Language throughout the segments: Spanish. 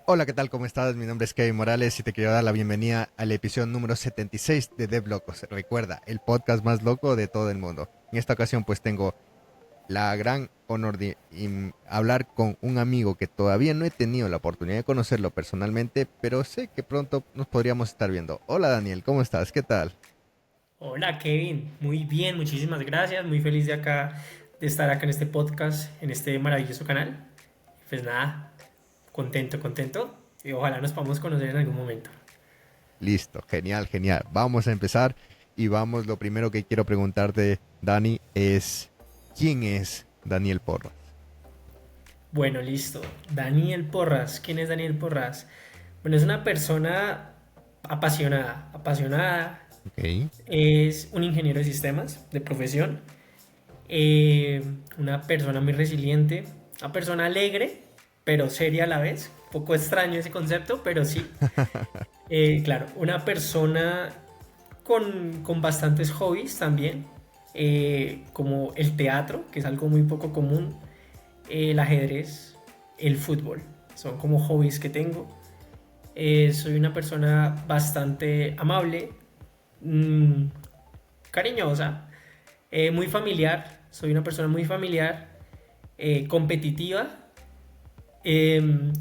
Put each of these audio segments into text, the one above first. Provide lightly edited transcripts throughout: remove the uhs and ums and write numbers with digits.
Hola, ¿qué tal? ¿Cómo estás? Mi nombre es Kevin Morales y te quiero dar la bienvenida al episodio número 76 de Dev Locos. Recuerda, el podcast más loco de todo el mundo. En esta ocasión pues tengo la gran honor de hablar con un amigo que todavía no he tenido la oportunidad de conocerlo personalmente, pero sé que pronto nos podríamos estar viendo. Hola Daniel, ¿cómo estás? ¿Qué tal? Hola Kevin, muy bien, muchísimas gracias, muy feliz de estar acá en este podcast, en este maravilloso canal. Pues nada, contento y ojalá nos podamos conocer en algún momento. Listo, genial, genial. Vamos a empezar y vamos, lo primero que quiero preguntarte, Dani, es ¿quién es Daniel Porras? Bueno, listo. Daniel Porras, ¿quién es Daniel Porras? Bueno, es una persona apasionada, Ok. es un ingeniero de sistemas de profesión, una persona muy resiliente, una persona alegre, pero seria a la vez. Un poco extraño ese concepto, pero sí. Claro, una persona con bastantes hobbies también, como el teatro, que es algo muy poco común, el ajedrez, el fútbol. Son como hobbies que tengo. Soy una persona bastante amable, mm, cariñosa, muy familiar. Soy una persona muy familiar, competitiva, eh,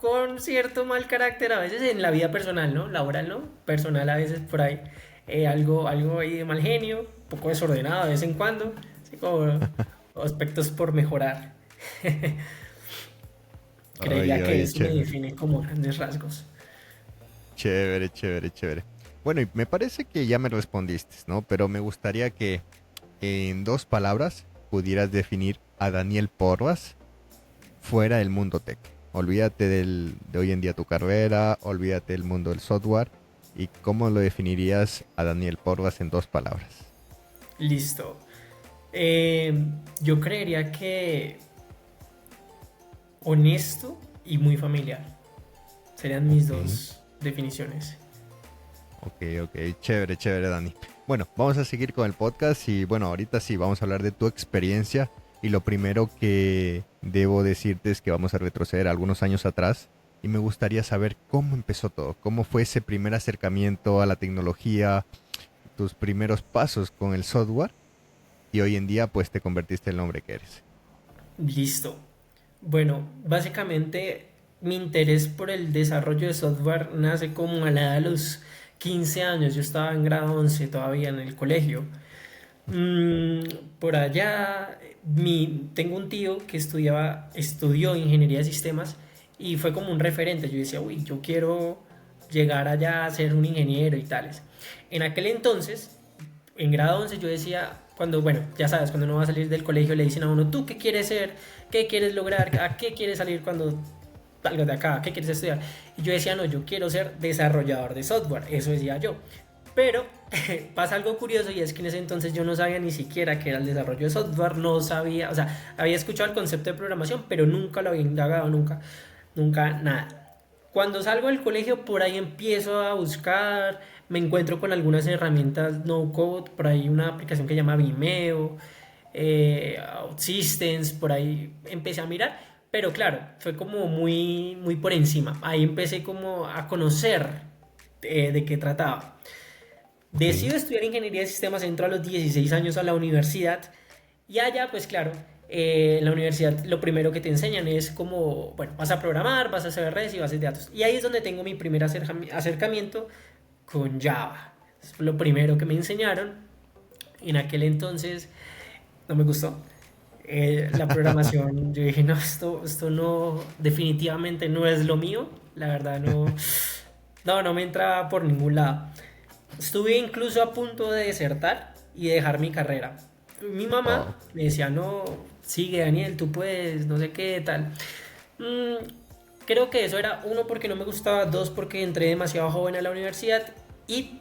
con cierto mal carácter a veces en la vida personal, ¿no? Laboral, ¿no? Personal a veces por ahí. Algo ahí de mal genio, un poco desordenado de vez en cuando. Así como aspectos por mejorar. Creería Oye, que oye, eso me chévere. define como grandes rasgos. Chévere, chévere, chévere. Bueno, y me parece que ya me respondiste, ¿no? Pero me gustaría que en dos palabras pudieras definir a Daniel Porras fuera del mundo tech. Olvídate de hoy en día tu carrera, olvídate del mundo del software. ¿Y cómo lo definirías a Daniel Porras en dos palabras? Listo. Eh, yo creería que honesto y muy familiar. Serían mis Ok, dos definiciones. ok, chévere, chévere, Dani. Bueno, vamos a seguir con el podcast y bueno, ahorita sí, vamos a hablar de tu experiencia y lo primero que debo decirte es que vamos a retroceder algunos años atrás y me gustaría saber cómo empezó todo, cómo fue ese primer acercamiento a la tecnología, tus primeros pasos con el software y hoy en día pues te convertiste en el hombre que eres. Listo. Bueno, básicamente mi interés por el desarrollo de software nace como a la edad de los 15 años. Yo estaba en grado 11 todavía en el colegio. Mm, por allá, tengo un tío que estudió ingeniería de sistemas y fue como un referente. Yo decía, uy, yo quiero llegar allá a ser un ingeniero y tales. En aquel entonces, en grado 11 yo decía, bueno, ya sabes, cuando uno va a salir del colegio le dicen a uno, ¿tú qué quieres ser? ¿Qué quieres lograr? ¿A qué quieres salir cuando salgas de acá? ¿Qué quieres estudiar? Y yo decía, no, yo quiero ser desarrollador de software, eso decía yo. Pero pasa algo curioso y es que en ese entonces yo no sabía ni siquiera qué era el desarrollo de software, no sabía, o sea, había escuchado el concepto de programación, pero nunca lo había indagado, nunca nada. Cuando salgo del colegio, por ahí empiezo a buscar, me encuentro con algunas herramientas no code, por ahí una aplicación que se llama Vimeo, OutSystems, por ahí empecé a mirar, pero claro, fue como muy por encima. Ahí empecé como a conocer de qué trataba. Ok. Decido estudiar ingeniería de sistemas, entro a los 16 años a la universidad y allá, pues claro, en la universidad lo primero que te enseñan es como, bueno, vas a programar, vas a hacer redes y bases de datos. Y ahí es donde tengo mi primer acercamiento con Java. Es lo primero que me enseñaron. En aquel entonces no me gustó. La programación, yo dije, no, esto no, definitivamente no es lo mío. La verdad, no me entraba por ningún lado. Estuve incluso a punto de desertar y dejar mi carrera. Mi Wow. mamá me decía, no, sigue Daniel, tú puedes, no sé qué, tal. Mm, creo que eso era uno porque no me gustaba, dos porque entré demasiado joven a la universidad y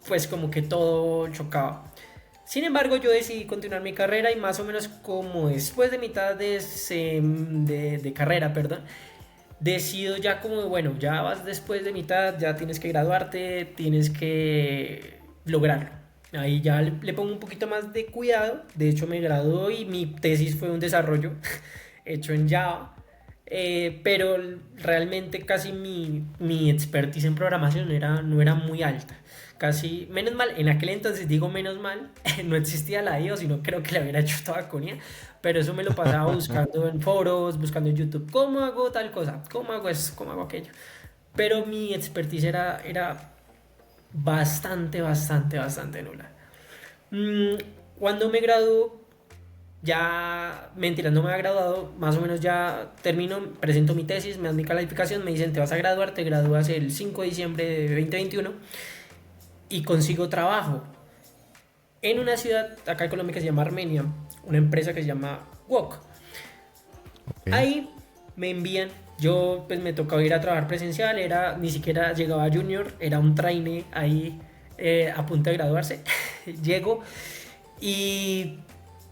pues como que todo chocaba. Sin embargo, yo decidí continuar mi carrera y más o menos como después de mitad de carrera, perdón, decido ya como, bueno, ya vas después de mitad, ya tienes que graduarte, tienes que lograrlo. Ahí ya le pongo un poquito más de cuidado. De hecho, me graduó y mi tesis fue un desarrollo hecho en Java. pero realmente casi mi expertise en programación no era muy alta. Casi, menos mal, en aquel entonces digo menos mal, no existía la IO, sino creo que la hubiera hecho toda con IA, pero eso me lo pasaba buscando en foros, buscando en YouTube, ¿cómo hago tal cosa? ¿Cómo hago eso? ¿Cómo hago aquello? Pero mi expertise era bastante nula. Mm, Cuando me graduó, ya, mentira, no me había graduado, más o menos ya termino, presento mi tesis, me dan mi calificación, me dicen te vas a graduar, te gradúas el 5 de diciembre de 2021 y consigo trabajo en una ciudad acá en Colombia que se llama Armenia, una empresa que se llama Wok. Ok, Ahí me envían, yo pues me tocaba ir a trabajar presencial, era, ni siquiera llegaba a junior, era un trainee ahí a punto de graduarse. Llego y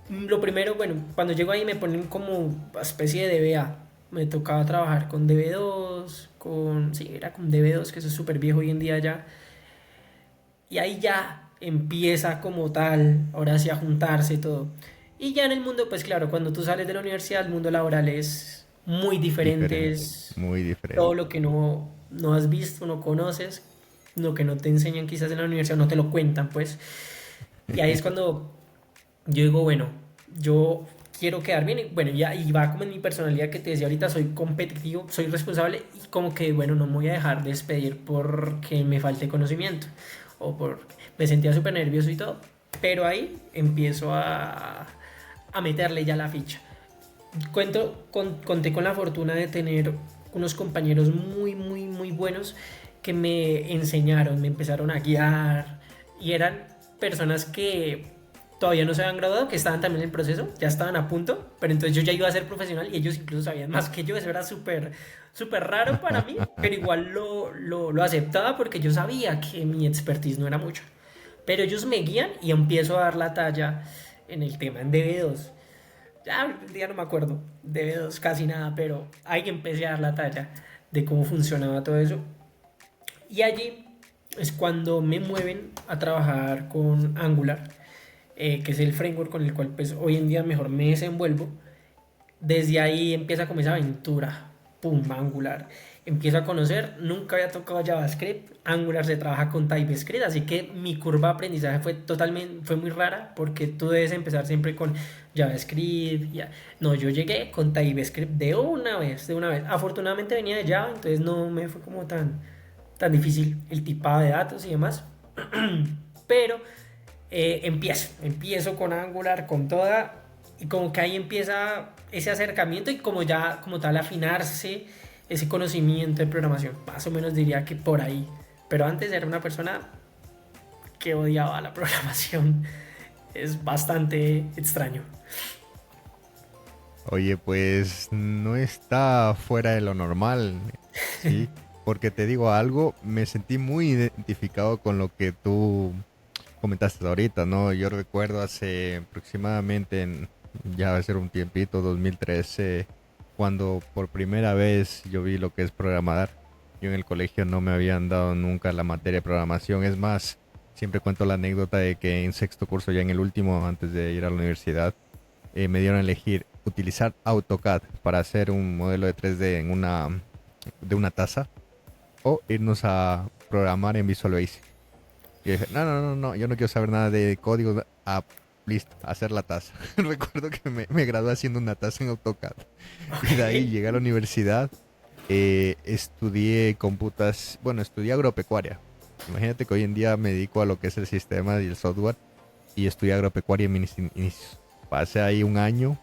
lo primero, bueno, cuando llego ahí me ponen como especie de DBA. Me tocaba trabajar con DB2, sí, era con DB2, que eso es súper viejo hoy en día ya. Y ahí ya empieza como tal, ahora sí a juntarse todo. Y ya en el mundo, pues claro, cuando tú sales de la universidad, el mundo laboral es muy diferente, diferente, es muy todo diferente. lo que no has visto, no conoces, lo que no te enseñan quizás en la universidad, no te lo cuentan, pues. Y ahí es cuando yo digo, bueno, yo quiero quedar bien, y bueno, ya, y va como en mi personalidad que te decía ahorita, soy competitivo, soy responsable y como que, bueno, no me voy a dejar despedir porque me falte conocimiento o por, me sentía súper nervioso y todo, pero ahí empiezo a meterle ya la ficha. Conté con la fortuna de tener unos compañeros muy buenos que me enseñaron, me empezaron a guiar y eran personas que todavía no se habían graduado, que estaban también en el proceso, ya estaban a punto, pero entonces yo ya iba a ser profesional y ellos incluso sabían más que yo, eso era súper raro para mí, pero igual lo aceptaba porque yo sabía que mi expertise no era mucho. Pero ellos me guían y empiezo a dar la talla en el tema en DB2. Ya no me acuerdo de dos casi nada, pero ahí empecé a dar la talla de cómo funcionaba todo eso. Y allí es cuando me mueven a trabajar con Angular, que es el framework con el cual pues hoy en día mejor me desenvuelvo. Desde ahí empieza como esa aventura, pum, Angular. Empiezo a conocer, nunca había tocado JavaScript, Angular se trabaja con TypeScript, así que mi curva de aprendizaje fue muy rara porque tú debes empezar siempre con JavaScript. Ya. No, yo llegué con TypeScript de una vez. Afortunadamente venía de Java, entonces no me fue como tan difícil el tipado de datos y demás. Pero empiezo con Angular, con toda, y como que ahí empieza ese acercamiento y como ya, como tal, afinarse ese conocimiento de programación. Más o menos diría que por ahí. Pero antes era una persona que odiaba la programación. Es bastante extraño. Oye, pues no está fuera de lo normal, ¿sí? Porque te digo algo, me sentí muy identificado con lo que tú comentaste ahorita, ¿no? Yo recuerdo hace aproximadamente, ya va a ser un tiempito, 2013, cuando por primera vez yo vi lo que es programar. Yo en el colegio no me habían dado nunca la materia de programación. Es más, siempre cuento la anécdota de que en sexto curso, ya en el último, antes de ir a la universidad, me dieron a elegir utilizar AutoCAD para hacer un modelo de 3D de una taza o irnos a programar en Visual Basic. Y dije, no, yo no quiero saber nada de código. Ah, listo, hacer la taza. Recuerdo que me gradué haciendo una taza en AutoCAD. Y de ahí Ok. llegué a la universidad, estudié bueno, estudié agropecuaria. Imagínate que hoy en día me dedico a lo que es el sistema y el software y estudié agropecuaria en mis inicios. Pasé ahí un año,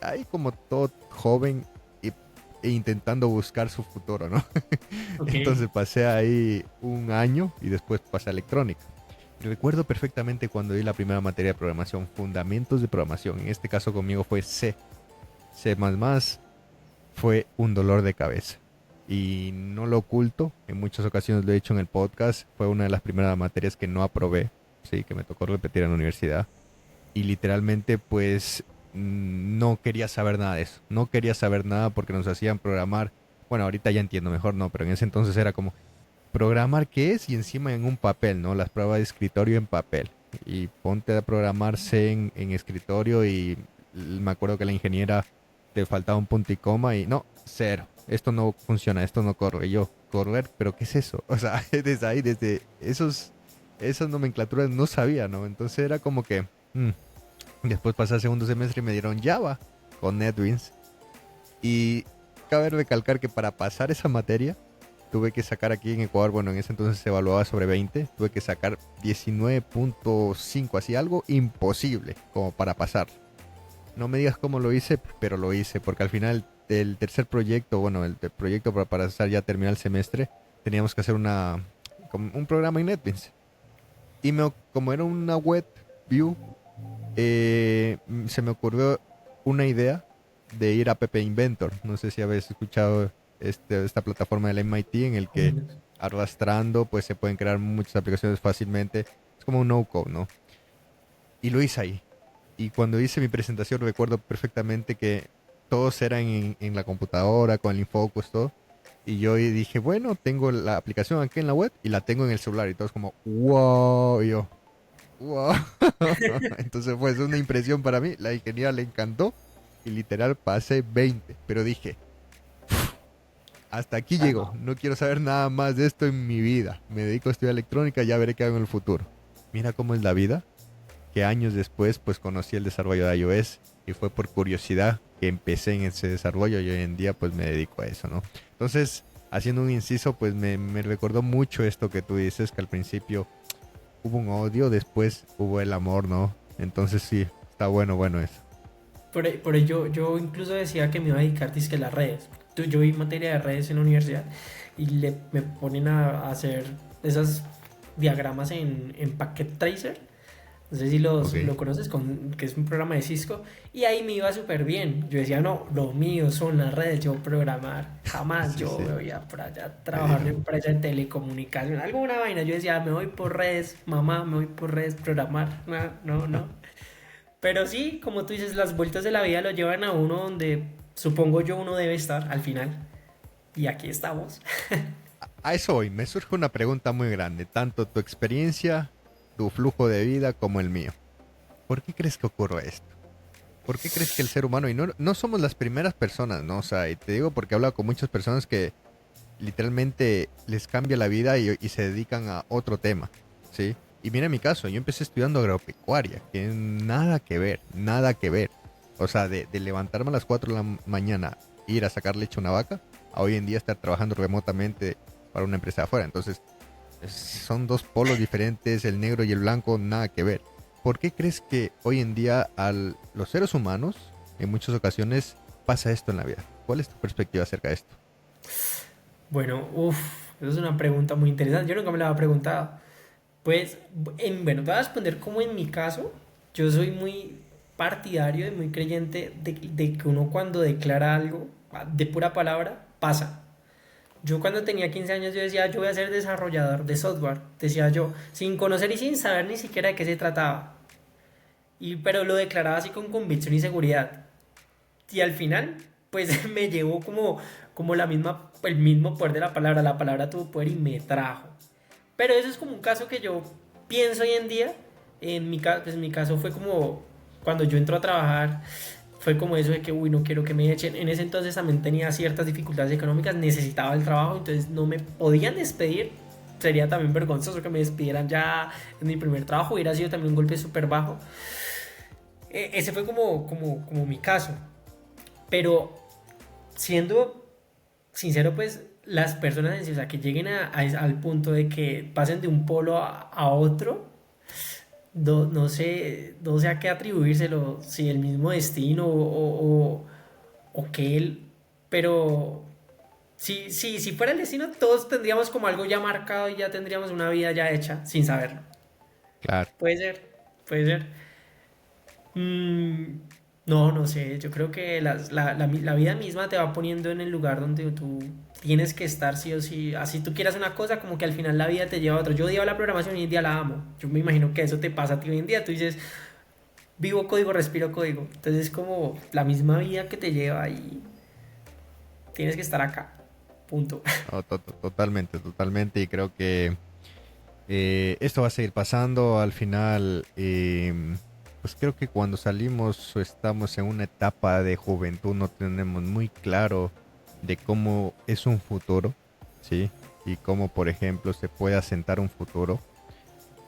ahí como todo joven e intentando buscar su futuro, ¿no? Ok. Entonces pasé ahí un año y después pasé a electrónica. Y recuerdo perfectamente cuando di la primera materia de programación, fundamentos de programación. En este caso conmigo fue C++, fue un dolor de cabeza. Y no lo oculto, en muchas ocasiones lo he dicho en el podcast, fue una de las primeras materias que no aprobé, sí, que me tocó repetir en la universidad. Y literalmente pues no quería saber nada de eso. No quería saber nada porque nos hacían programar. Bueno, ahorita ya entiendo mejor, no, pero en ese entonces era como programar qué es y encima en un papel, ¿no? Las pruebas de escritorio en papel. Y ponte a programarse en escritorio y me acuerdo que la ingeniera te faltaba un punto y coma y no, cero. Esto no funciona, esto no corre. Y yo, correr, pero ¿qué es eso? O sea, desde ahí, desde esas nomenclaturas no sabía, ¿no? Entonces era como que... Después pasé al segundo semestre y me dieron Java con NetBeans. Y cabe recalcar que para pasar esa materia tuve que sacar aquí en Ecuador, bueno, en ese entonces se evaluaba sobre 20, tuve que sacar 19.5, así algo imposible como para pasar. No me digas cómo lo hice, pero lo hice, porque al final del tercer proyecto, bueno, el proyecto para hacer ya terminar el semestre, teníamos que hacer como un programa en NetBeans. Y como era una web view, se me ocurrió una idea de ir a Pepe Inventor. No sé si habéis escuchado esta plataforma del MIT en el que arrastrando pues se pueden crear muchas aplicaciones fácilmente. Es como un no-code, ¿no? Y lo hice ahí. Y cuando hice mi presentación recuerdo perfectamente que todos eran en la computadora, con el Infocus, todo. Y yo dije, bueno, tengo la aplicación aquí en la web y la tengo en el celular. Y todos como, wow, y yo, wow. Entonces fue una impresión para mí. La ingeniera le encantó y literal pasé 20. Pero dije, hasta aquí Ah, llego. no. No quiero saber nada más de esto en mi vida. Me dedico a estudiar electrónica, ya veré qué hago en el futuro. Mira cómo es la vida. Que años después pues conocí el desarrollo de iOS y fue por curiosidad que empecé en ese desarrollo y hoy en día pues me dedico a eso, ¿no? Entonces, haciendo un inciso, pues me recordó mucho esto que tú dices, que al principio hubo un odio, después hubo el amor, ¿no? Entonces sí, está bueno eso. Por ello, yo incluso decía que me iba a dedicar dizque a las redes. Yo vi materia de redes en la universidad y me ponen a hacer esas diagramas en Packet Tracer. No sé si Ok. lo conoces, que es un programa de Cisco. Y ahí me iba súper bien. Yo decía, no, lo mío son las redes, yo programar. Jamás Sí, yo sí, voy a por allá a me trabajar en una dijo. empresa de telecomunicación, alguna vaina. Yo decía, me voy por redes, mamá, me voy por redes, programar. No, no, no. Pero sí, como tú dices, las vueltas de la vida lo llevan a uno donde supongo yo uno debe estar al final. Y aquí estamos. A eso hoy me surge una pregunta muy grande, tanto tu experiencia, tu flujo de vida como el mío. ¿Por qué crees que ocurre esto? ¿Por qué crees que el ser humano, y no somos las primeras personas, ¿no? O sea, y te digo porque he hablado con muchas personas que literalmente les cambia la vida y se dedican a otro tema, ¿sí? Y mira mi caso, yo empecé estudiando agropecuaria, que nada que ver, nada que ver. O sea, de levantarme a las 4 de la mañana, ir a sacar leche a una vaca, a hoy en día estar trabajando remotamente para una empresa de afuera. Entonces, son dos polos diferentes, el negro y el blanco, nada que ver. ¿Por qué crees que hoy en día a los seres humanos, en muchas ocasiones, pasa esto en la vida? ¿Cuál es tu perspectiva acerca de esto? Bueno, uff, esa es una pregunta muy interesante. Yo nunca me la había preguntado. Pues, bueno, te voy a responder como en mi caso. Yo soy muy partidario y muy creyente de que uno cuando declara algo de pura palabra, pasa. Yo cuando tenía 15 años yo decía, yo voy a ser desarrollador de software, decía yo, sin conocer y sin saber ni siquiera de qué se trataba. Pero lo declaraba así con convicción y seguridad. Y al final, pues me llevó como el mismo poder de la palabra tuvo poder y me trajo. Pero eso es como un caso que yo pienso hoy en día. Pues en mi caso fue como cuando yo entro a trabajar, fue como eso de que, uy, no quiero que me echen. En ese entonces también tenía ciertas dificultades económicas, necesitaba el trabajo, entonces no me podían despedir. Sería también vergonzoso que me despidieran ya en mi primer trabajo, hubiera sido también un golpe súper bajo. Ese fue como mi caso. Pero siendo sincero, pues las personas en sí, o sea, que lleguen al punto de que pasen de un polo a otro, no sé a qué atribuírselo, si el mismo destino o que él, pero si fuera el destino, todos tendríamos como algo ya marcado y ya tendríamos una vida ya hecha sin saberlo. Claro. Puede ser, puede ser. Mm, no, no sé, yo creo que la vida misma te va poniendo en el lugar donde tú tienes que estar sí o sí. Así tú quieras una cosa, como que al final la vida te lleva a otro. Yo odiaba la programación y hoy en día la amo. Yo me imagino que eso te pasa a ti hoy en día. Tú dices, vivo código, respiro código. Entonces es como la misma vida que te lleva y tienes que estar acá. Punto. No, totalmente, totalmente. Y creo que esto va a seguir pasando. Al final, pues creo que cuando salimos o estamos en una etapa de juventud no tenemos muy claro de cómo es un futuro, ¿sí? Y cómo, por ejemplo, se puede asentar un futuro.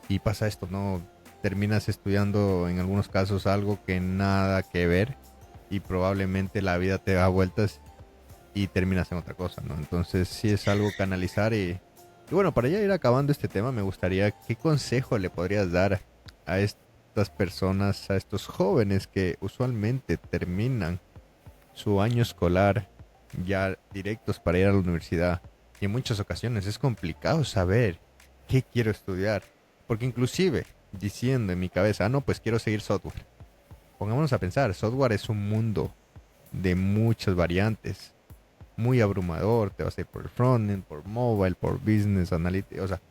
Y pasa esto, ¿no? Terminas estudiando en algunos casos algo que nada que ver y probablemente la vida te da vueltas y terminas en otra cosa, ¿no? Entonces sí es algo que analizar y bueno, para ya ir acabando este tema, me gustaría, ¿qué consejo le podrías dar a estas personas, a estos jóvenes que usualmente terminan su año escolar ya directos para ir a la universidad? Y en muchas ocasiones es complicado saber qué quiero estudiar, porque inclusive diciendo en mi cabeza, ah, no, pues quiero seguir software. Pongámonos a pensar, software es un mundo de muchas variantes, muy abrumador. Te vas a ir por el frontend, por mobile, por business analytics. O sea,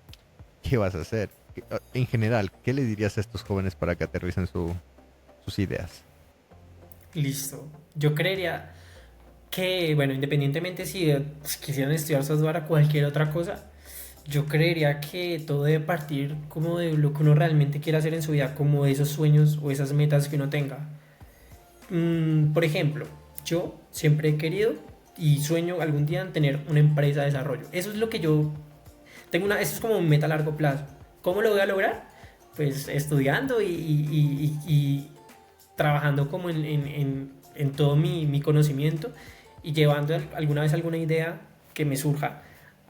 ¿qué vas a hacer? En general, ¿qué le dirías a estos jóvenes para que aterricen sus ideas? Listo. Yo creería que, bueno, independientemente si quisieran estudiar software o cualquier otra cosa, yo creería que todo debe partir como de lo que uno realmente quiere hacer en su vida, como de esos sueños o esas metas que uno tenga. Por ejemplo, yo siempre he querido y sueño algún día en tener una empresa de desarrollo. Eso es lo que yo tengo eso es como un meta a largo plazo. ¿Cómo lo voy a lograr? Pues estudiando y trabajando como en todo mi conocimiento y llevando alguna vez alguna idea que me surja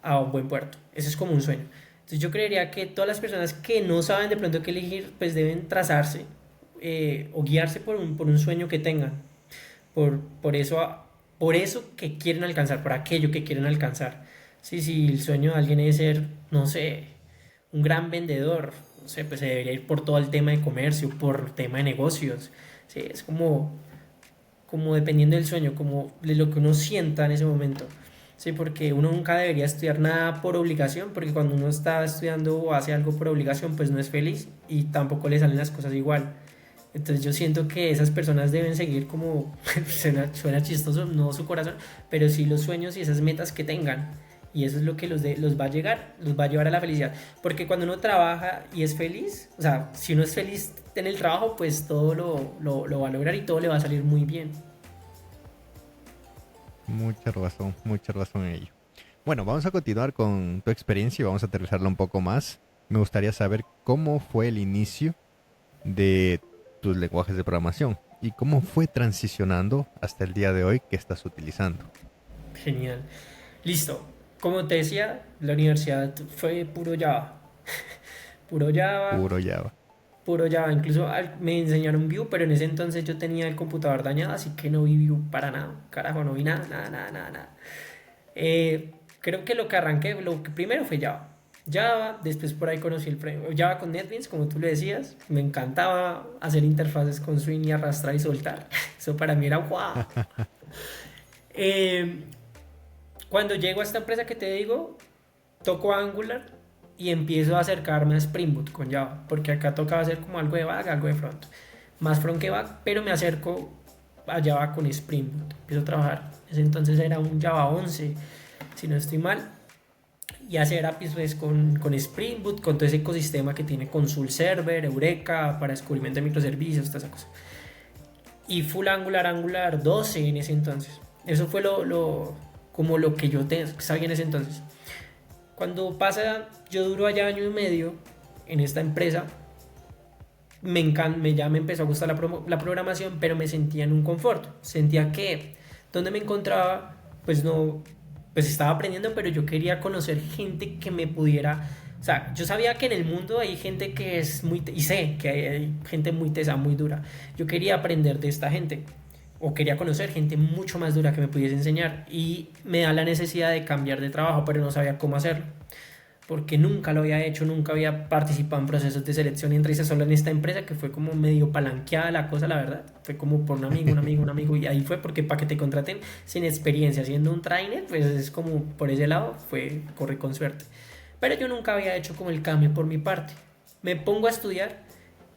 a un buen puerto. Eso es como un sueño. Entonces yo creería que todas las personas que no saben de pronto qué elegir, pues deben trazarse o guiarse por un sueño que tengan, por eso, por eso que quieren alcanzar, por aquello que quieren alcanzar. Sí, si el sueño de alguien es ser, no sé, un gran vendedor, no sé, pues se debería ir por todo el tema de comercio, por tema de negocios. Sí, es como dependiendo del sueño, como de lo que uno sienta en ese momento. Sí, porque uno nunca debería estudiar nada por obligación, porque cuando uno está estudiando o hace algo por obligación, pues no es feliz y tampoco le salen las cosas igual. Entonces yo siento que esas personas deben seguir como, suena chistoso, no su corazón, pero sí los sueños y esas metas que tengan. Y eso es lo que los va a llegar, los va a llevar a la felicidad. Porque cuando uno trabaja y es feliz, o sea, si uno es feliz en el trabajo, pues todo lo va a lograr y todo le va a salir muy bien. Mucha razón en ello. Bueno, vamos a continuar con tu experiencia y vamos a aterrizarla un poco más. Me gustaría saber cómo fue el inicio de tus lenguajes de programación y cómo fue transicionando hasta el día de hoy que estás utilizando. Genial. Listo. Como te decía, la universidad fue puro Java. Puro Java, Puro Java. puro Java. Incluso me enseñaron Vue, pero en ese entonces yo tenía el computador dañado, así que no vi Vue para nada. Carajo, no vi nada, nada, nada, nada, nada. Creo que lo que arranqué, lo que primero fue Java. Java, después por ahí conocí el framework Java con NetBeans, como tú le decías. Me encantaba hacer interfaces con swing y arrastrar y soltar. Eso para mí era wow. Eh, Cuando llego a esta empresa que te digo, toco Angular y empiezo a acercarme a Spring Boot con Java, porque acá tocaba hacer como algo de back, algo de front. Más front que back, pero me acerco a Java con Spring Boot. Empiezo a trabajar. Ese entonces era un Java 11, si no estoy mal. Y hacer APIs pues, con Spring Boot, con todo ese ecosistema que tiene Consul Server, Eureka, para descubrimiento de microservicios, toda esa cosa. Y full Angular, Angular 12 en ese entonces. Eso fue como lo que yo sabía en ese entonces. Cuando pasa, yo duro allá año y medio en esta empresa, ya me empezó a gustar la programación, pero me sentía en un confort. Sentía que donde me encontraba, pues no, pues estaba aprendiendo, pero yo quería conocer gente que me pudiera. O sea, yo sabía que en el mundo hay gente que es muy, y sé que hay gente muy tesa, muy dura. Yo quería aprender de esta gente, o quería conocer gente mucho más dura que me pudiese enseñar, y me da la necesidad de cambiar de trabajo, pero no sabía cómo hacerlo porque nunca lo había hecho, nunca había participado en procesos de selección y entré solo en esta empresa que fue como medio palanqueada la cosa, la verdad. Fue como por un amigo, un amigo, un amigo y ahí fue porque para que te contraten sin experiencia, siendo un trainer, pues es como por ese lado, corre con suerte. Pero yo nunca había hecho como el cambio por mi parte. Me pongo a estudiar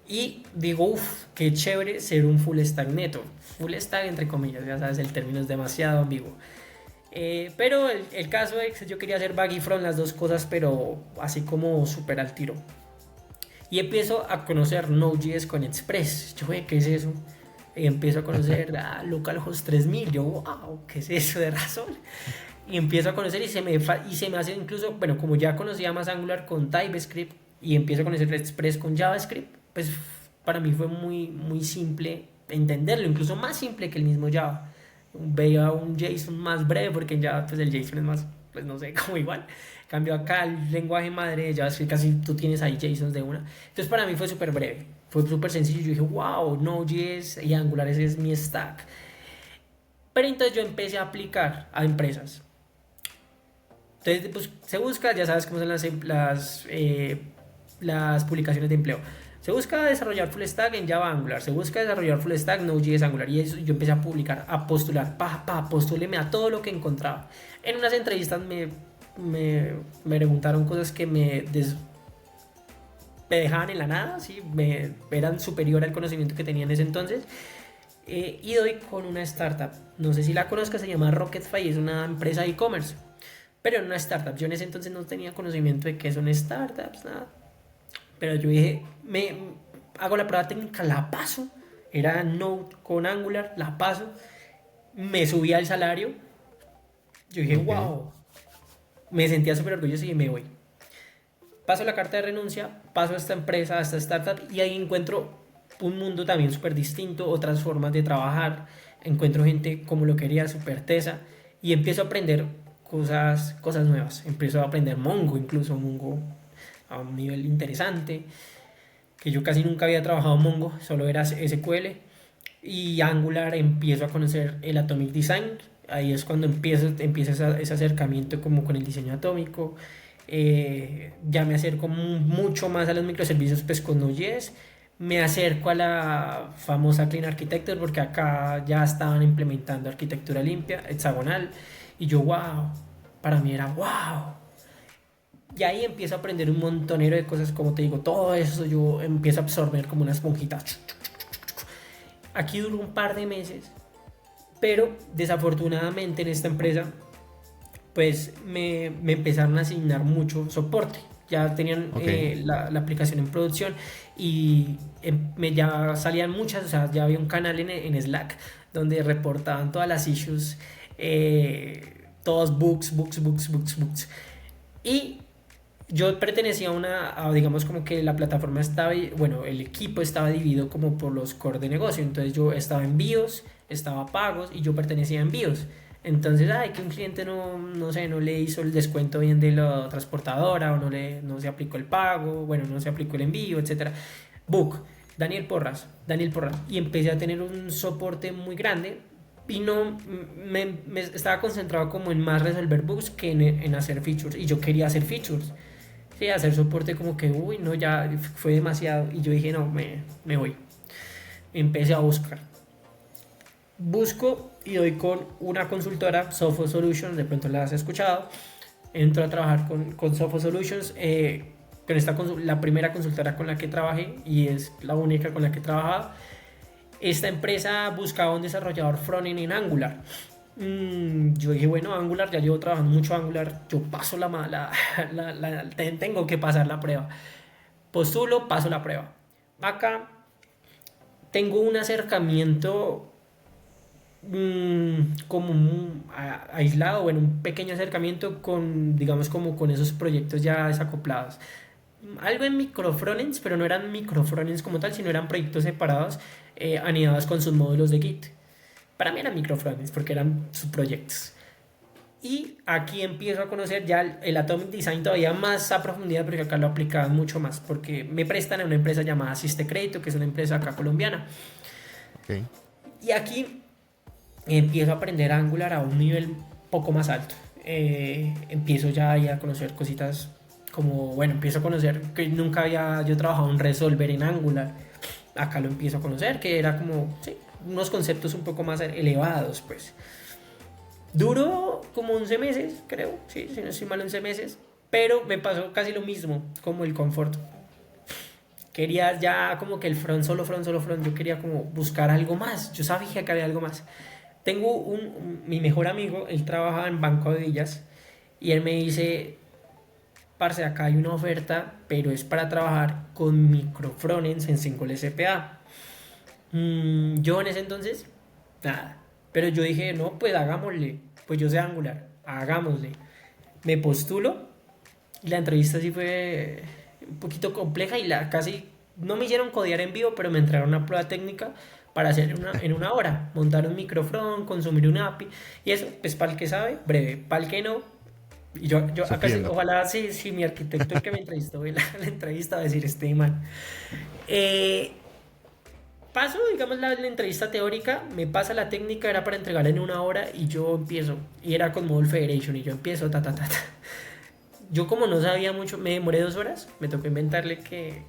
y digo, uff, qué chévere ser un full stack neto. Full stack entre comillas, ya sabes, el término es demasiado ambiguo. Pero el caso es que yo quería hacer back y front, las dos cosas, pero así como súper al tiro. Y empiezo a conocer Node.js con Express. Yo, ¿qué es eso? Y empiezo a conocer a Localhost 3000. Yo, wow, ¿qué es eso de razón? Y empiezo a conocer y se me hace incluso, bueno, como ya conocía más Angular con TypeScript y empiezo a conocer Express con JavaScript, pues para mí fue muy simple entenderlo, incluso más simple que el mismo Java. Veía un JSON más breve porque en Java pues el JSON es más, pues no sé, como igual. Cambio acá el lenguaje madre de JavaScript, casi tú tienes ahí JSONs de una. Entonces para mí fue súper breve, fue súper sencillo. Yo dije, wow, Node.js y Angular, ese es mi stack. Pero entonces yo empecé a aplicar a empresas. Entonces, pues, se busca, ya sabes cómo son las publicaciones de empleo. Se busca desarrollar full stack en Java Angular, se busca desarrollar full stack Node.js Angular. Y eso yo empecé a publicar, a postular, postúleme a todo lo que encontraba. En unas entrevistas me preguntaron cosas que me dejaban en la nada, ¿sí? Eran superior al conocimiento que tenía en ese entonces. Y doy con una startup, no sé si la conozcas, se llama Rocketfy, es una empresa de e-commerce, pero en una startup. Yo en ese entonces no tenía conocimiento de qué son startups, nada. Pero yo dije, me hago la prueba técnica, la paso. Era Node con Angular, la paso. Me subía el salario. Yo dije, Ok, wow. Me sentía súper orgulloso y me voy. Paso la carta de renuncia, paso a esta empresa, a esta startup y ahí encuentro un mundo también súper distinto, otras formas de trabajar. Encuentro gente como lo quería, súper tesa y empiezo a aprender cosas nuevas. Empiezo a aprender Mongo, incluso Mongo a un nivel interesante, que yo casi nunca había trabajado Mongo, solo era SQL. Y Angular empiezo a conocer el Atomic Design, ahí es cuando empieza ese acercamiento como con el diseño atómico. Ya me acerco mucho más a los microservicios pues con Node.js, me acerco a la famosa Clean Architecture porque acá ya estaban implementando arquitectura limpia, hexagonal, y yo wow, para mí era wow. Y ahí empiezo a aprender un montonero de cosas, como te digo, todo eso yo empiezo a absorber como una esponjita. Aquí duró un par de meses, pero desafortunadamente en esta empresa, pues me empezaron a asignar mucho soporte. Ya tenían ok, la aplicación en producción y ya salían muchas, o sea, ya había un canal en Slack donde reportaban todas las issues, todos bugs. Y yo pertenecía digamos como que la plataforma estaba, bueno, el equipo estaba dividido como por los core de negocio. Entonces yo estaba en BIOS, estaba pagos y yo pertenecía en BIOS. Entonces, que un cliente no sé, no le hizo el descuento bien de la transportadora o no se aplicó el pago, bueno, no se aplicó el envío, etcétera. Book, Daniel Porras. Y empecé a tener un soporte muy grande y no me estaba concentrado como en más resolver bugs que en hacer features. Y yo quería hacer features. Sí, hacer soporte como que, uy, no, ya fue demasiado. Y yo dije, no, me voy. Empecé a buscar. Busco y doy con una consultora, Sofo Solutions, de pronto la has escuchado. Entro a trabajar con Sofo Solutions, la primera consultora con la que trabajé y es la única con la que he trabajado. Esta empresa buscaba un desarrollador frontend en Angular. Yo dije, bueno, Angular, ya llevo trabajando mucho Angular, yo paso tengo que pasar la prueba. Postulo, paso la prueba. Acá tengo un acercamiento como aislado, bueno, un pequeño acercamiento con, digamos, como con esos proyectos ya desacoplados. Algo en microfrontends, pero no eran microfrontends como tal, sino eran proyectos separados, anidados con sus módulos de Git. Para mí eran microfrontends porque eran sus proyectos. Y aquí empiezo a conocer ya el Atomic Design todavía más a profundidad porque acá lo aplicaban mucho más porque me prestan a una empresa llamada Asiste Crédito, que es una empresa acá colombiana. ok. Y aquí empiezo a aprender Angular a un nivel poco más alto. Empiezo ya a conocer cositas como, bueno, empiezo a conocer que nunca había yo trabajado en Resolver en Angular. Acá lo empiezo a conocer, que era como, sí, unos conceptos un poco más elevados, pues. Duró como 11 meses, creo, sí, si no estoy mal, 11 meses, pero me pasó casi lo mismo como el confort. Quería ya como que el solo front, yo quería como buscar algo más, yo sabía que había algo más. Tengo mi mejor amigo, él trabaja en Banco de Villas y él me dice, parce, acá hay una oferta, pero es para trabajar con microfrontends en single SPA. Yo en ese entonces, nada. Pero yo dije, no, pues hagámosle. Pues yo sé Angular, hagámosle. Me postulo y la entrevista sí fue un poquito compleja y casi no me hicieron codear en vivo, pero me entregaron una prueba técnica para hacer en una hora. Montar un microfront, consumir un API y eso, pues para el que sabe, breve. Para el que no, y yo acá sí, Sufriendo. ojalá sí, mi arquitecto el que me entrevistó en la entrevista va a decir este man. Eh, Paso, digamos, la entrevista teórica, me pasa la técnica, era para entregarla en una hora y yo empiezo, y era con Model Federation, y yo empiezo, ta. Yo como no sabía mucho, me demoré 2 horas, me tocó inventarle que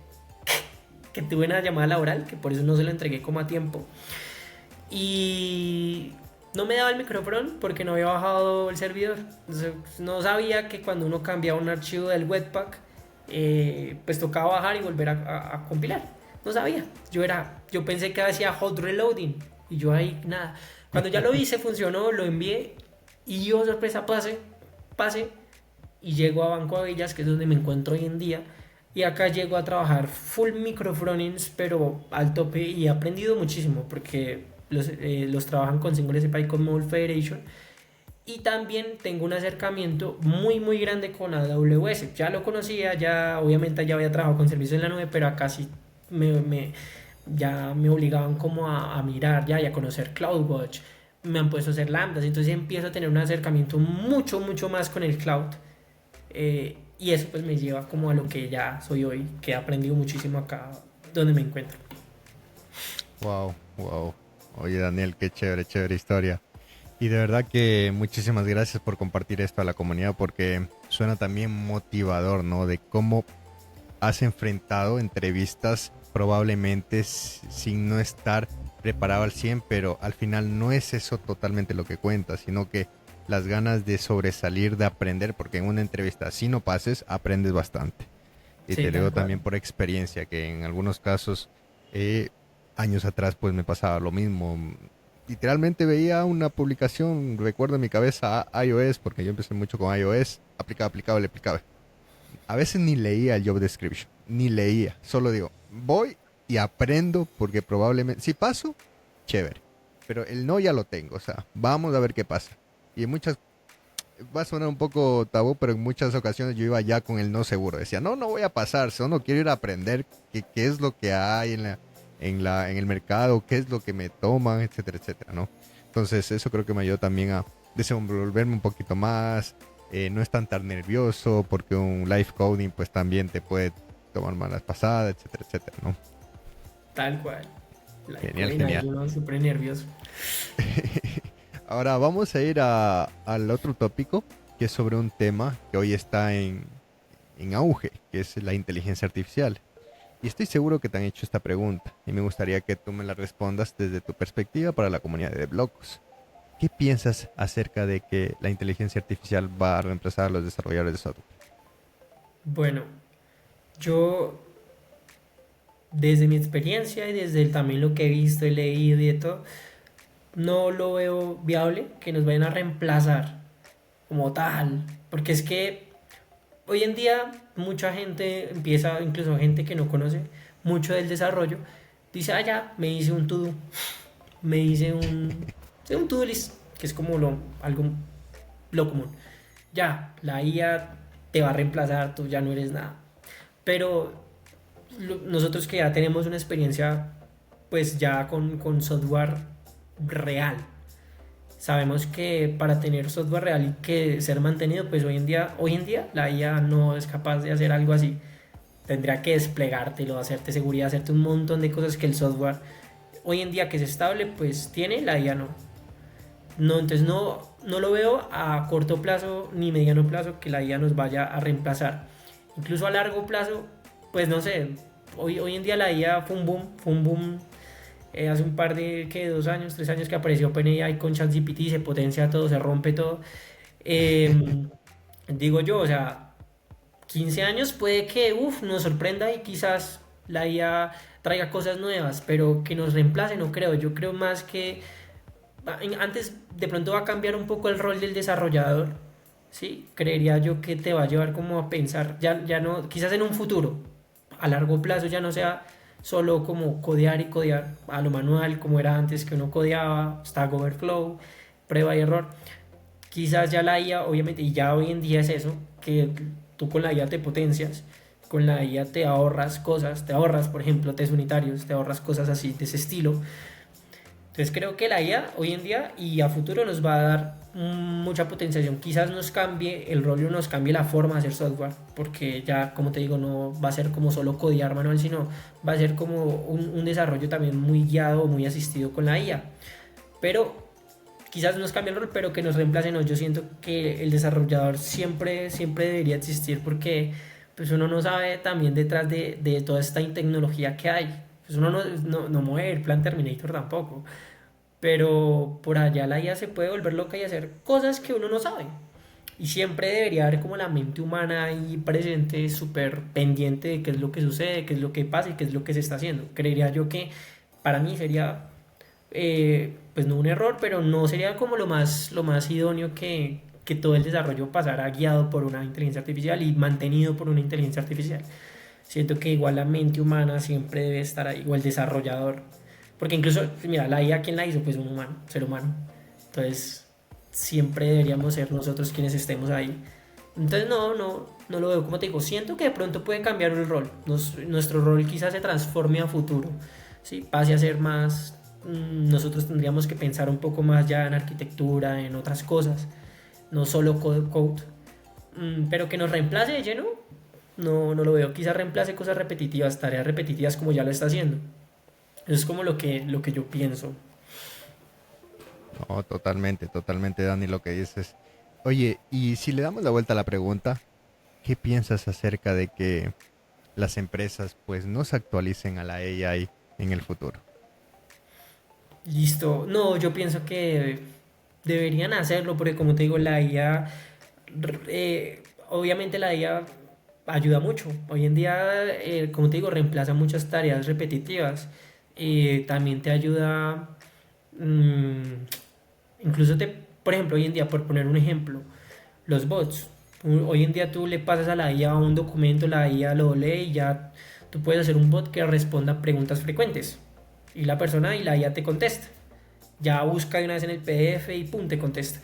tuve una llamada laboral, que por eso no se lo entregué como a tiempo. Y no me daba el micrófono porque no había bajado el servidor. Entonces, no sabía que cuando uno cambiaba un archivo del Webpack, pues tocaba bajar y volver a compilar. No sabía. Yo pensé que hacía hot reloading y yo ahí nada. Cuando ya lo hice, funcionó, lo envié y yo, sorpresa, pase y llego a Banco Avillas, que es donde me encuentro hoy en día. Y acá llego a trabajar full microfrontends, pero al tope y he aprendido muchísimo porque los trabajan con Single SPI y con Mobile Federation. Y también tengo un acercamiento muy grande con AWS. Ya lo conocía, ya obviamente ya había trabajado con servicios en la nube, pero acá sí ya me obligaban como a mirar ya y a conocer CloudWatch. Me han puesto a hacer lambdas, entonces empiezo a tener un acercamiento mucho más con el cloud. Y eso pues me lleva como a lo que ya soy hoy, que he aprendido muchísimo acá donde me encuentro. Wow, wow. Oye, Daniel, qué chévere, chévere historia. Y de verdad que muchísimas gracias por compartir esto a la comunidad porque suena también motivador, ¿no? De cómo has enfrentado entrevistas probablemente sin no estar preparado al 100, pero al final no es eso totalmente lo que cuenta, sino que las ganas de sobresalir, de aprender, porque en una entrevista si no pases, aprendes bastante. Y Sí, te tal digo cual. también por experiencia, que en algunos casos, eh, años atrás, pues me pasaba lo mismo. Literalmente veía una publicación, recuerdo en mi cabeza iOS, porque yo empecé mucho con iOS, aplicable. A veces ni leía el job description, ni leía, solo digo, voy y aprendo porque probablemente, si paso, chévere, pero el no ya lo tengo, o sea, vamos a ver qué pasa. Y en muchas, va a sonar un poco tabú, pero en muchas ocasiones yo iba ya con el no seguro, decía, no voy a pasar, solo quiero ir a aprender qué es lo que hay en el mercado, qué es lo que me toman, etcétera, ¿no? Entonces eso creo que me ayudó también a desenvolverme un poquito más, no es tan nervioso porque un live coding pues también te puede tomar malas pasadas, etcétera, ¿no? Tal cual. Live Genial, coding ahí genial. uno súper nervioso. Ahora vamos a ir al otro tópico, que es sobre un tema que hoy está en auge, que es la inteligencia artificial. Y estoy seguro que te han hecho esta pregunta y me gustaría que tú me la respondas desde tu perspectiva para la comunidad de Blocos. ¿Qué piensas acerca de que la inteligencia artificial va a reemplazar a los desarrolladores de software? Bueno, yo desde mi experiencia y desde también lo que he visto, he leído y de todo, no lo veo viable que nos vayan a reemplazar como tal. Porque es que hoy en día mucha gente empieza, incluso gente que no conoce mucho del desarrollo, dice, ah, ya, me hice un to-do, me hice un to-do list, que es como algo lo común. Ya, la IA te va a reemplazar, tú ya no eres nada. Pero nosotros que ya tenemos una experiencia, pues ya con software real, sabemos que para tener software real y que ser mantenido, pues hoy en día la IA no es capaz de hacer algo así. Tendría que desplegártelo, hacerte seguridad, hacerte un montón de cosas que el software hoy en día que es estable, pues tiene, la IA no. No, entonces no lo veo a corto plazo ni mediano plazo que la IA nos vaya a reemplazar. Incluso a largo plazo, pues no sé, hoy en día la IA fue un boom hace un par de, ¿qué? 2 años, 3 años que apareció OpenAI con ChatGPT, se potencia todo, se rompe todo. Eh, Digo yo, o sea, 15 años puede que, nos sorprenda y quizás la IA traiga cosas nuevas, pero que nos reemplace no creo. Yo creo más que antes de pronto va a cambiar un poco el rol del desarrollador, ¿sí? Creería yo que te va a llevar como a pensar, ya no, quizás en un futuro, a largo plazo ya no sea solo como codear y codear a lo manual como era antes que uno codeaba, Stack Overflow, prueba y error. Quizás ya la IA, obviamente, y ya hoy en día es eso, que tú con la IA te potencias, con la IA te ahorras cosas, te ahorras, por ejemplo, test unitarios, te ahorras cosas así de ese estilo. Entonces creo que la IA hoy en día y a futuro nos va a dar mucha potenciación. Quizás nos cambie el rol y nos cambie la forma de hacer software, porque ya, como te digo, no va a ser como solo codear manual, sino va a ser como un desarrollo también muy guiado, muy asistido con la IA. Pero quizás nos cambie el rol, pero que nos reemplace, no. Yo siento que el desarrollador siempre debería existir porque pues uno no sabe también detrás de toda esta tecnología que hay. Pues uno no mueve el plan Terminator tampoco. Pero por allá la IA se puede volver loca y hacer cosas que uno no sabe. Y siempre debería haber como la mente humana ahí presente, súper pendiente de qué es lo que sucede, qué es lo que pasa y qué es lo que se está haciendo. Creería yo que para mí sería, pues no un error, pero no sería como lo más idóneo que todo el desarrollo pasara guiado por una inteligencia artificial y mantenido por una inteligencia artificial. Siento que igual la mente humana siempre debe estar ahí, o el desarrollador. Porque incluso, mira, la IA, ¿quién la hizo? Pues un humano, ser humano. Entonces, siempre deberíamos ser nosotros quienes estemos ahí. Entonces, no lo veo. Como te digo, siento que de pronto puede cambiar el rol. Nuestro rol quizás se transforme a futuro. ¿Sí? Pase a ser más. Nosotros tendríamos que pensar un poco más ya en arquitectura, en otras cosas. No solo code. Pero que nos reemplace de lleno, no lo veo. Quizás reemplace cosas repetitivas, tareas repetitivas como ya lo está haciendo. Eso es como lo que yo pienso. No, totalmente, Dani, lo que dices. Oye, y si le damos la vuelta a la pregunta, ¿qué piensas acerca de que las empresas pues no se actualicen a la AI en el futuro? Listo. No, yo pienso que deberían hacerlo porque como te digo, la IA, obviamente la IA ayuda mucho. Hoy en día, como te digo, reemplaza muchas tareas repetitivas. También te ayuda, mm, incluso por ejemplo, hoy en día, por poner un ejemplo, los bots. Hoy en día tú le pasas a la IA un documento, la IA lo lee y ya tú puedes hacer un bot que responda preguntas frecuentes. Y la persona y la IA te contesta. Ya busca de una vez en el PDF y pum, te contesta.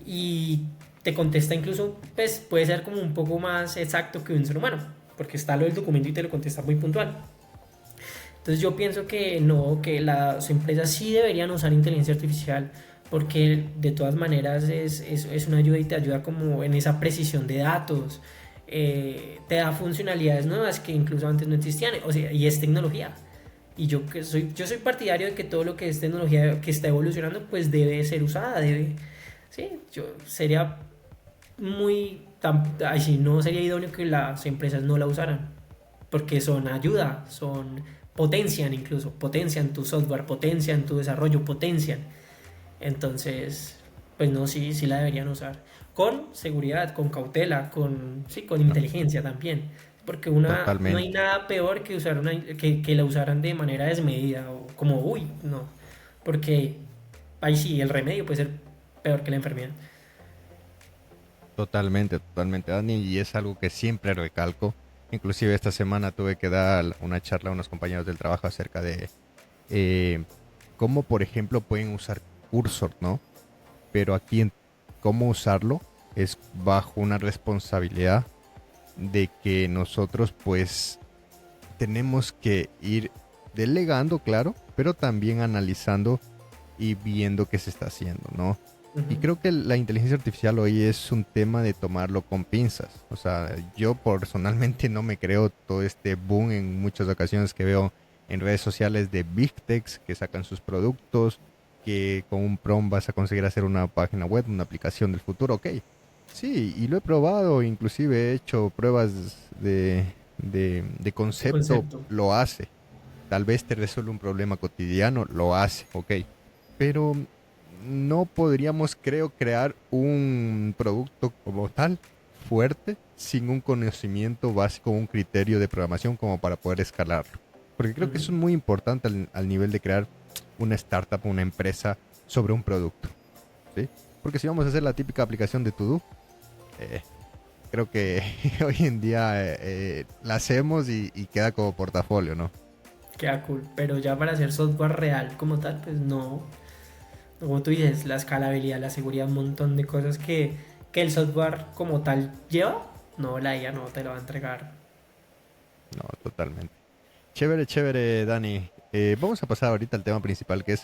Y te contesta incluso, pues puede ser como un poco más exacto que un ser humano, porque está lo del documento y te lo contesta muy puntual. Entonces yo pienso que no, que las empresas sí deberían usar inteligencia artificial porque de todas maneras es una ayuda y te ayuda como en esa precisión de datos, te da funcionalidades nuevas que incluso antes no existían, o sea, y es tecnología. Y yo soy partidario de que todo lo que es tecnología que está evolucionando pues debe ser usada, debe, sí, yo sería muy, ay, sí, no sería idóneo que las empresas no la usaran, porque son ayuda, potencian incluso, potencian tu software, potencian tu desarrollo, potencian. Entonces, pues no, sí la deberían usar. Con seguridad, con cautela, sí, con No, inteligencia también. Porque no hay totalmente. nada peor que, que la usaran de manera desmedida o como, uy, no. Porque ahí sí, el remedio puede ser peor que la enfermedad. Totalmente, Dani, y es algo que siempre recalco. Inclusive esta semana tuve que dar una charla a unos compañeros del trabajo acerca de eh, cómo, por ejemplo, pueden usar Cursor, ¿no? Pero aquí en cómo usarlo es bajo una responsabilidad de que nosotros pues tenemos que ir delegando, claro, pero también analizando y viendo qué se está haciendo, ¿no? Y Ujú. creo que la inteligencia artificial hoy es un tema de tomarlo con pinzas. O sea, yo personalmente no me creo todo este boom en muchas ocasiones que veo en redes sociales de Big Techs que sacan sus productos, que con un prompt vas a conseguir hacer una página web, una aplicación del futuro. Ok, sí, y lo he probado, inclusive he hecho pruebas de De concepto, concepto. lo hace. Tal vez te resuelve un problema cotidiano, lo hace, ok. Pero no podríamos, creo, crear un producto como tal fuerte sin un conocimiento básico, un criterio de programación como para poder escalarlo. Porque creo que Ujú. eso es muy importante al nivel de crear una startup, una empresa sobre un producto, ¿sí? Porque si vamos a hacer la típica aplicación de To-Do, Eh, Creo que hoy en día la hacemos y queda como portafolio, ¿no? Queda cool, pero ya para hacer software real como tal, pues no. Como tú dices, la escalabilidad, la seguridad, un montón de cosas que el software como tal lleva, no, la IA no te lo va a entregar. No, totalmente. Chévere, chévere, Dani. Vamos a pasar ahorita al tema principal, que es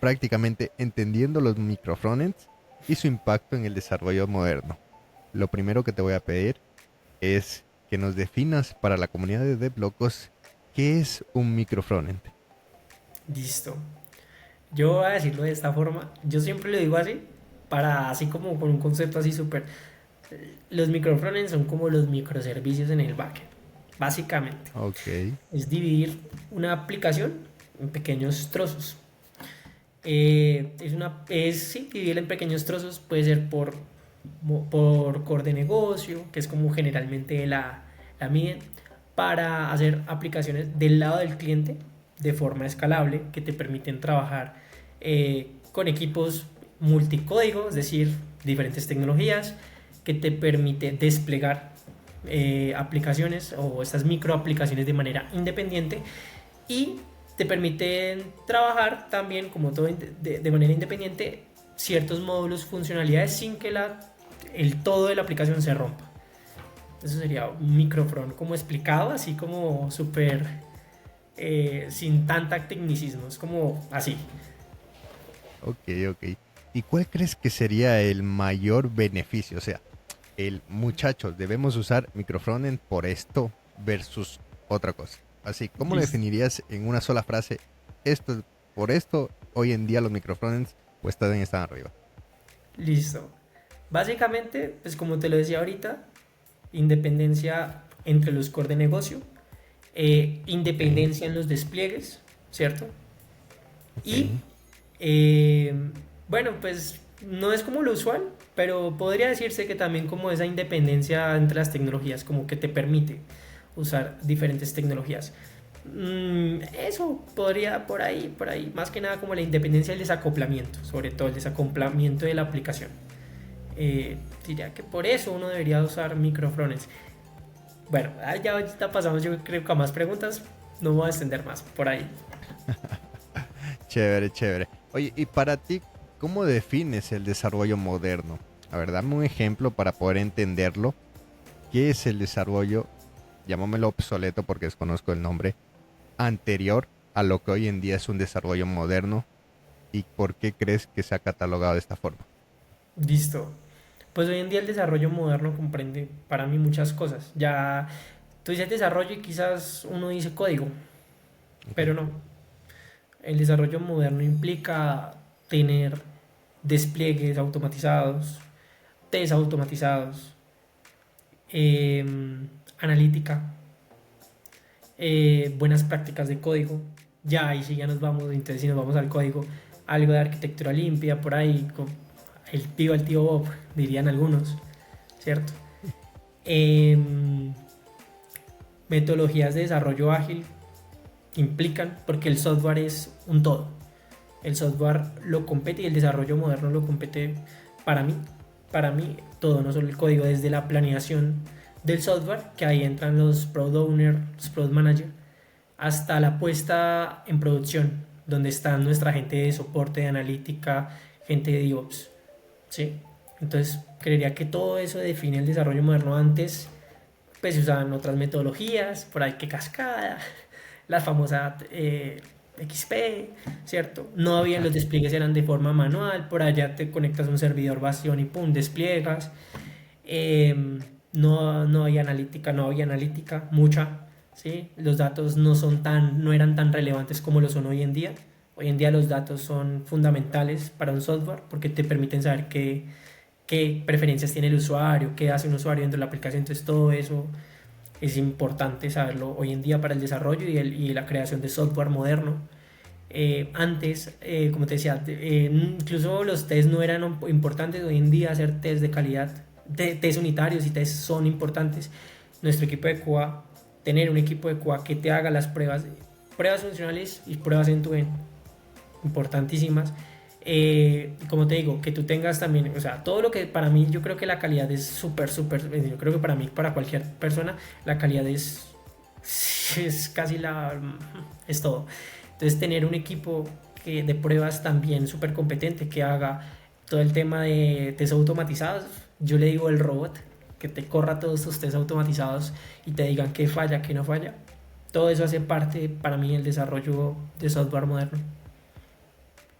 prácticamente entendiendo los microfrontends y su impacto en el desarrollo moderno. Lo primero que te voy a pedir es que nos definas para la comunidad de DevLocos qué es un microfrontend. Listo. Yo voy a decirlo de esta forma, yo siempre lo digo así, para así como con un concepto así súper. Los microfrontends son como los microservicios en el backend, básicamente. Ok, Es dividir una aplicación en pequeños trozos. Sí, dividirla en pequeños trozos, puede ser por core de negocio, que es como generalmente la miden, para hacer aplicaciones del lado del cliente de forma escalable que te permiten trabajar con equipos multicódigo, es decir, diferentes tecnologías, que te permite desplegar aplicaciones o estas micro aplicaciones de manera independiente y te permiten trabajar también como todo de manera independiente ciertos módulos, funcionalidades sin que el todo de la aplicación se rompa. Eso sería un microfront como explicado, así como súper sin tanta tecnicismo, es como así. ok, ok. ¿Y cuál crees que sería el mayor beneficio? O sea, el muchachos, debemos usar microfrontend por esto versus otra cosa. Así, ¿cómo lo Listo. definirías en una sola frase? Esto por esto, hoy en día los microfrontends pues están arriba. Listo. Básicamente, pues como te lo decía ahorita, independencia entre los core de negocio, Ok, independencia en los despliegues, ¿cierto? Y ok. eh, bueno, pues no es como lo usual, pero podría decirse que también como esa independencia entre las tecnologías, como que te permite usar diferentes tecnologías. Eso podría por ahí, más que nada como la independencia y el desacoplamiento, sobre todo el desacoplamiento de la aplicación. Diría que por eso uno debería usar microfrontends. Bueno, ya ahorita pasamos yo creo que a más preguntas, no me voy a extender más por ahí. Chévere, chévere. Oye, y para ti, ¿cómo defines el desarrollo moderno? A ver, dame un ejemplo para poder entenderlo. ¿Qué es el desarrollo, llamémoslo obsoleto porque desconozco el nombre, anterior a lo que hoy en día es un desarrollo moderno? ¿Y por qué crees que se ha catalogado de esta forma? Listo. Pues hoy en día el desarrollo moderno comprende para mí muchas cosas. Ya tú dices desarrollo y quizás uno dice código, Ok, pero no. El desarrollo moderno implica tener despliegues automatizados, test automatizados, eh, analítica, buenas prácticas de código. Ya ahí sí ya nos vamos, entonces si nos vamos al código, algo de arquitectura limpia por ahí, el tío Bob, dirían algunos, ¿cierto? Eh, Metodologías de desarrollo ágil implican, porque el software es un todo. El software lo compete y el desarrollo moderno lo compete para mí. Para mí, todo, no solo el código, desde la planeación del software, que ahí entran los product owner, los product manager, hasta la puesta en producción, donde está nuestra gente de soporte, de analítica, gente de DevOps. ¿Sí? Entonces, creería que todo eso define el desarrollo moderno. Antes pues se usaban otras metodologías, por ahí que cascada, la famosa XP, ¿cierto? No habían los despliegues, eran de forma manual, por allá te conectas a un servidor Bastion y pum, despliegas. No había analítica, mucha, ¿sí? Los datos no eran tan relevantes como lo son hoy en día. Hoy en día los datos son fundamentales para un software porque te permiten saber qué preferencias tiene el usuario, qué hace un usuario dentro de la aplicación. Entonces todo eso es importante saberlo hoy en día para el desarrollo y la creación de software moderno. Antes, como te decía, incluso los test no eran importantes. Hoy en día hacer test de calidad, test unitarios y test son importantes. Nuestro equipo de QA, tener un equipo de QA que te haga las pruebas funcionales y pruebas en tu end, importantísimas. Como te digo, que tú tengas también, o sea, todo lo que para mí, yo creo que la calidad es súper, súper, yo creo que para mí, para cualquier persona, la calidad es casi es todo. Entonces, tener un equipo de pruebas también súper competente, que haga todo el tema de test automatizados, yo le digo el robot, que te corra todos estos test automatizados y te digan qué falla, qué no falla. Todo eso hace parte para mí del desarrollo de software moderno.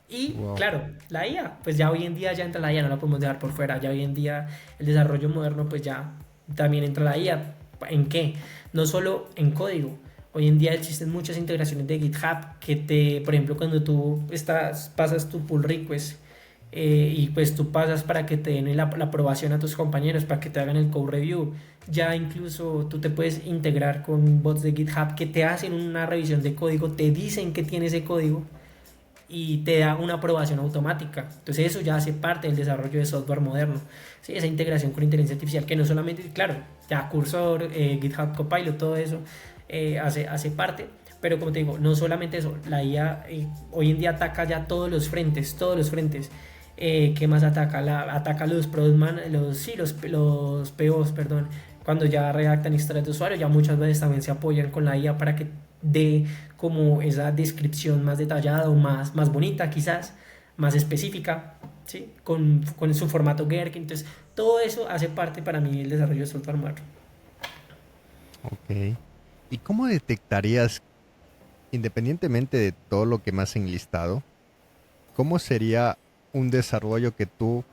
Y Wow. claro, la IA, pues ya hoy en día ya entra la IA, no la podemos dejar por fuera. Ya hoy en día el desarrollo moderno, pues ya también entra la IA. ¿En qué? No solo en código. Hoy en día existen muchas integraciones de GitHub que te, por ejemplo, cuando tú pasas tu pull request y pues tú pasas para que te den la aprobación a tus compañeros, para que te hagan el code review. Ya incluso tú te puedes integrar con bots de GitHub que te hacen una revisión de código, te dicen que tiene ese código y te da una aprobación automática. Entonces eso ya hace parte del desarrollo de software moderno. ¿Sí? Esa integración con inteligencia artificial que no solamente, claro, ya Cursor, GitHub Copilot, todo eso hace parte. Pero como te digo, no solamente eso, la IA hoy en día ataca ya todos los frentes, todos los frentes. ¿Qué más ataca? Ataca los los POs, perdón, cuando ya redactan historias de usuario, ya muchas veces también se apoyan con la IA para que dé como esa descripción más detallada o más bonita quizás, más específica, ¿sí? Con su formato Gherkin. Entonces, todo eso hace parte para mí del desarrollo de software moderno. Ok. ¿Y cómo detectarías, independientemente de todo lo que me has enlistado, cómo sería un desarrollo que tú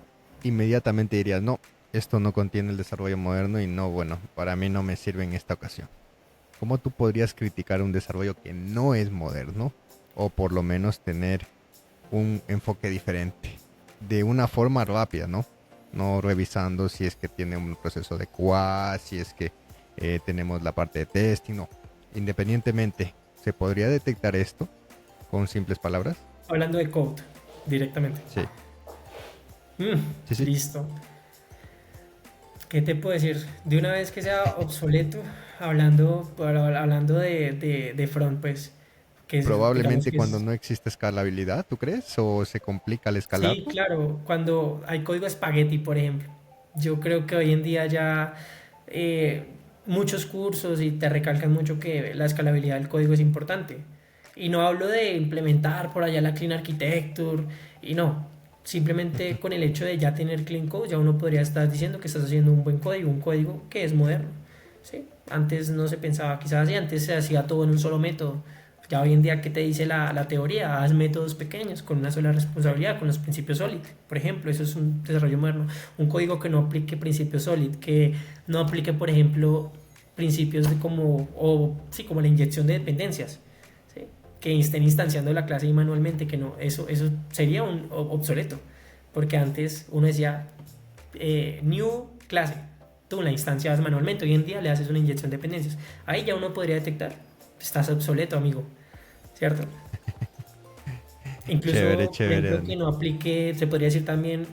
inmediatamente dirías, no, esto no contiene el desarrollo moderno y no, bueno, para mí no me sirve en esta ocasión? ¿Cómo tú podrías criticar un desarrollo que no es moderno o por lo menos tener un enfoque diferente de una forma rápida, ¿no? No revisando si es que tiene un proceso de QA, si es que tenemos la parte de testing, no. Independientemente, ¿se podría detectar esto con simples palabras? Hablando de code directamente. Sí, Mm, sí, sí. listo. ¿Qué te puedo decir? De una vez que sea obsoleto, hablando de front, pues, que es, digamos Probablemente que cuando es. no existe escalabilidad, ¿tú crees? ¿O se complica al Sí, escalarlo? claro, cuando hay código espagueti, por ejemplo. Yo creo que hoy en día ya eh, muchos cursos y te recalcan mucho que la escalabilidad del código es importante. Y no hablo de implementar por allá la Clean Architecture, y no, simplemente con el hecho de ya tener Clean Code, ya uno podría estar diciendo que estás haciendo un buen código, un código que es moderno. ¿Sí? Antes no se pensaba quizás así, antes se hacía todo en un solo método. Ya hoy en día, ¿qué te dice la teoría? Haz métodos pequeños con una sola responsabilidad, con los principios SOLID. Por ejemplo, eso es un desarrollo moderno. Un código que no aplique principios SOLID, que no aplique, por ejemplo, principios de como, o sí, como la inyección de dependencias. ¿Sí? Que estén instanciando la clase ahí manualmente, que no, eso sería un obsoleto. Porque antes uno decía, new clase, tú la instancias manualmente, hoy en día le haces una inyección de dependencias. Ahí ya uno podría detectar, estás obsoleto, amigo. ¿Cierto? Chévere, Incluso, por chévere, ejemplo, Dani. que no aplique, se podría decir también,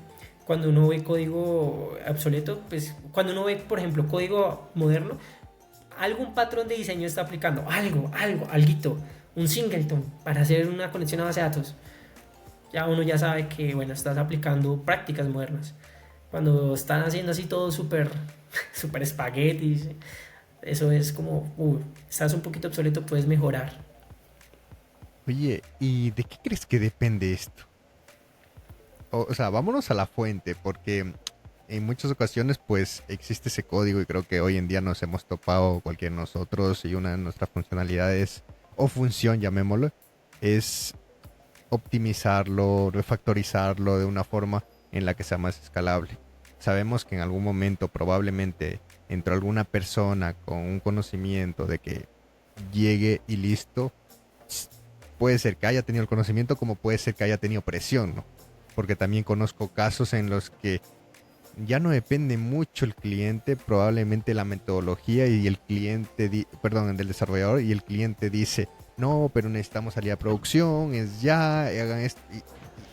cuando uno ve código obsoleto, pues cuando uno ve, por ejemplo, código moderno, algún patrón de diseño está aplicando, alguito, un singleton para hacer una conexión a base de datos. Ya uno ya sabe que, bueno, estás aplicando prácticas modernas. Cuando están haciendo así todo súper, súper espaguetis, eso es como, estás un poquito obsoleto, puedes mejorar. Oye, ¿y de qué crees que depende esto? O sea, vámonos a la fuente, porque en muchas ocasiones pues existe ese código y creo que hoy en día nos hemos topado cualquiera de nosotros y una de nuestras funcionalidades o función, llamémoslo, es optimizarlo, refactorizarlo de una forma en la que sea más escalable. Sabemos que en algún momento probablemente entró alguna persona con un conocimiento de que llegue y listo. Puede ser que haya tenido el conocimiento como puede ser que haya tenido presión, ¿no? Porque también conozco casos en los que ya no depende mucho el cliente, probablemente la metodología y el cliente, perdón, del desarrollador y el cliente dice, no, pero necesitamos salir a producción, es ya, hagan esto.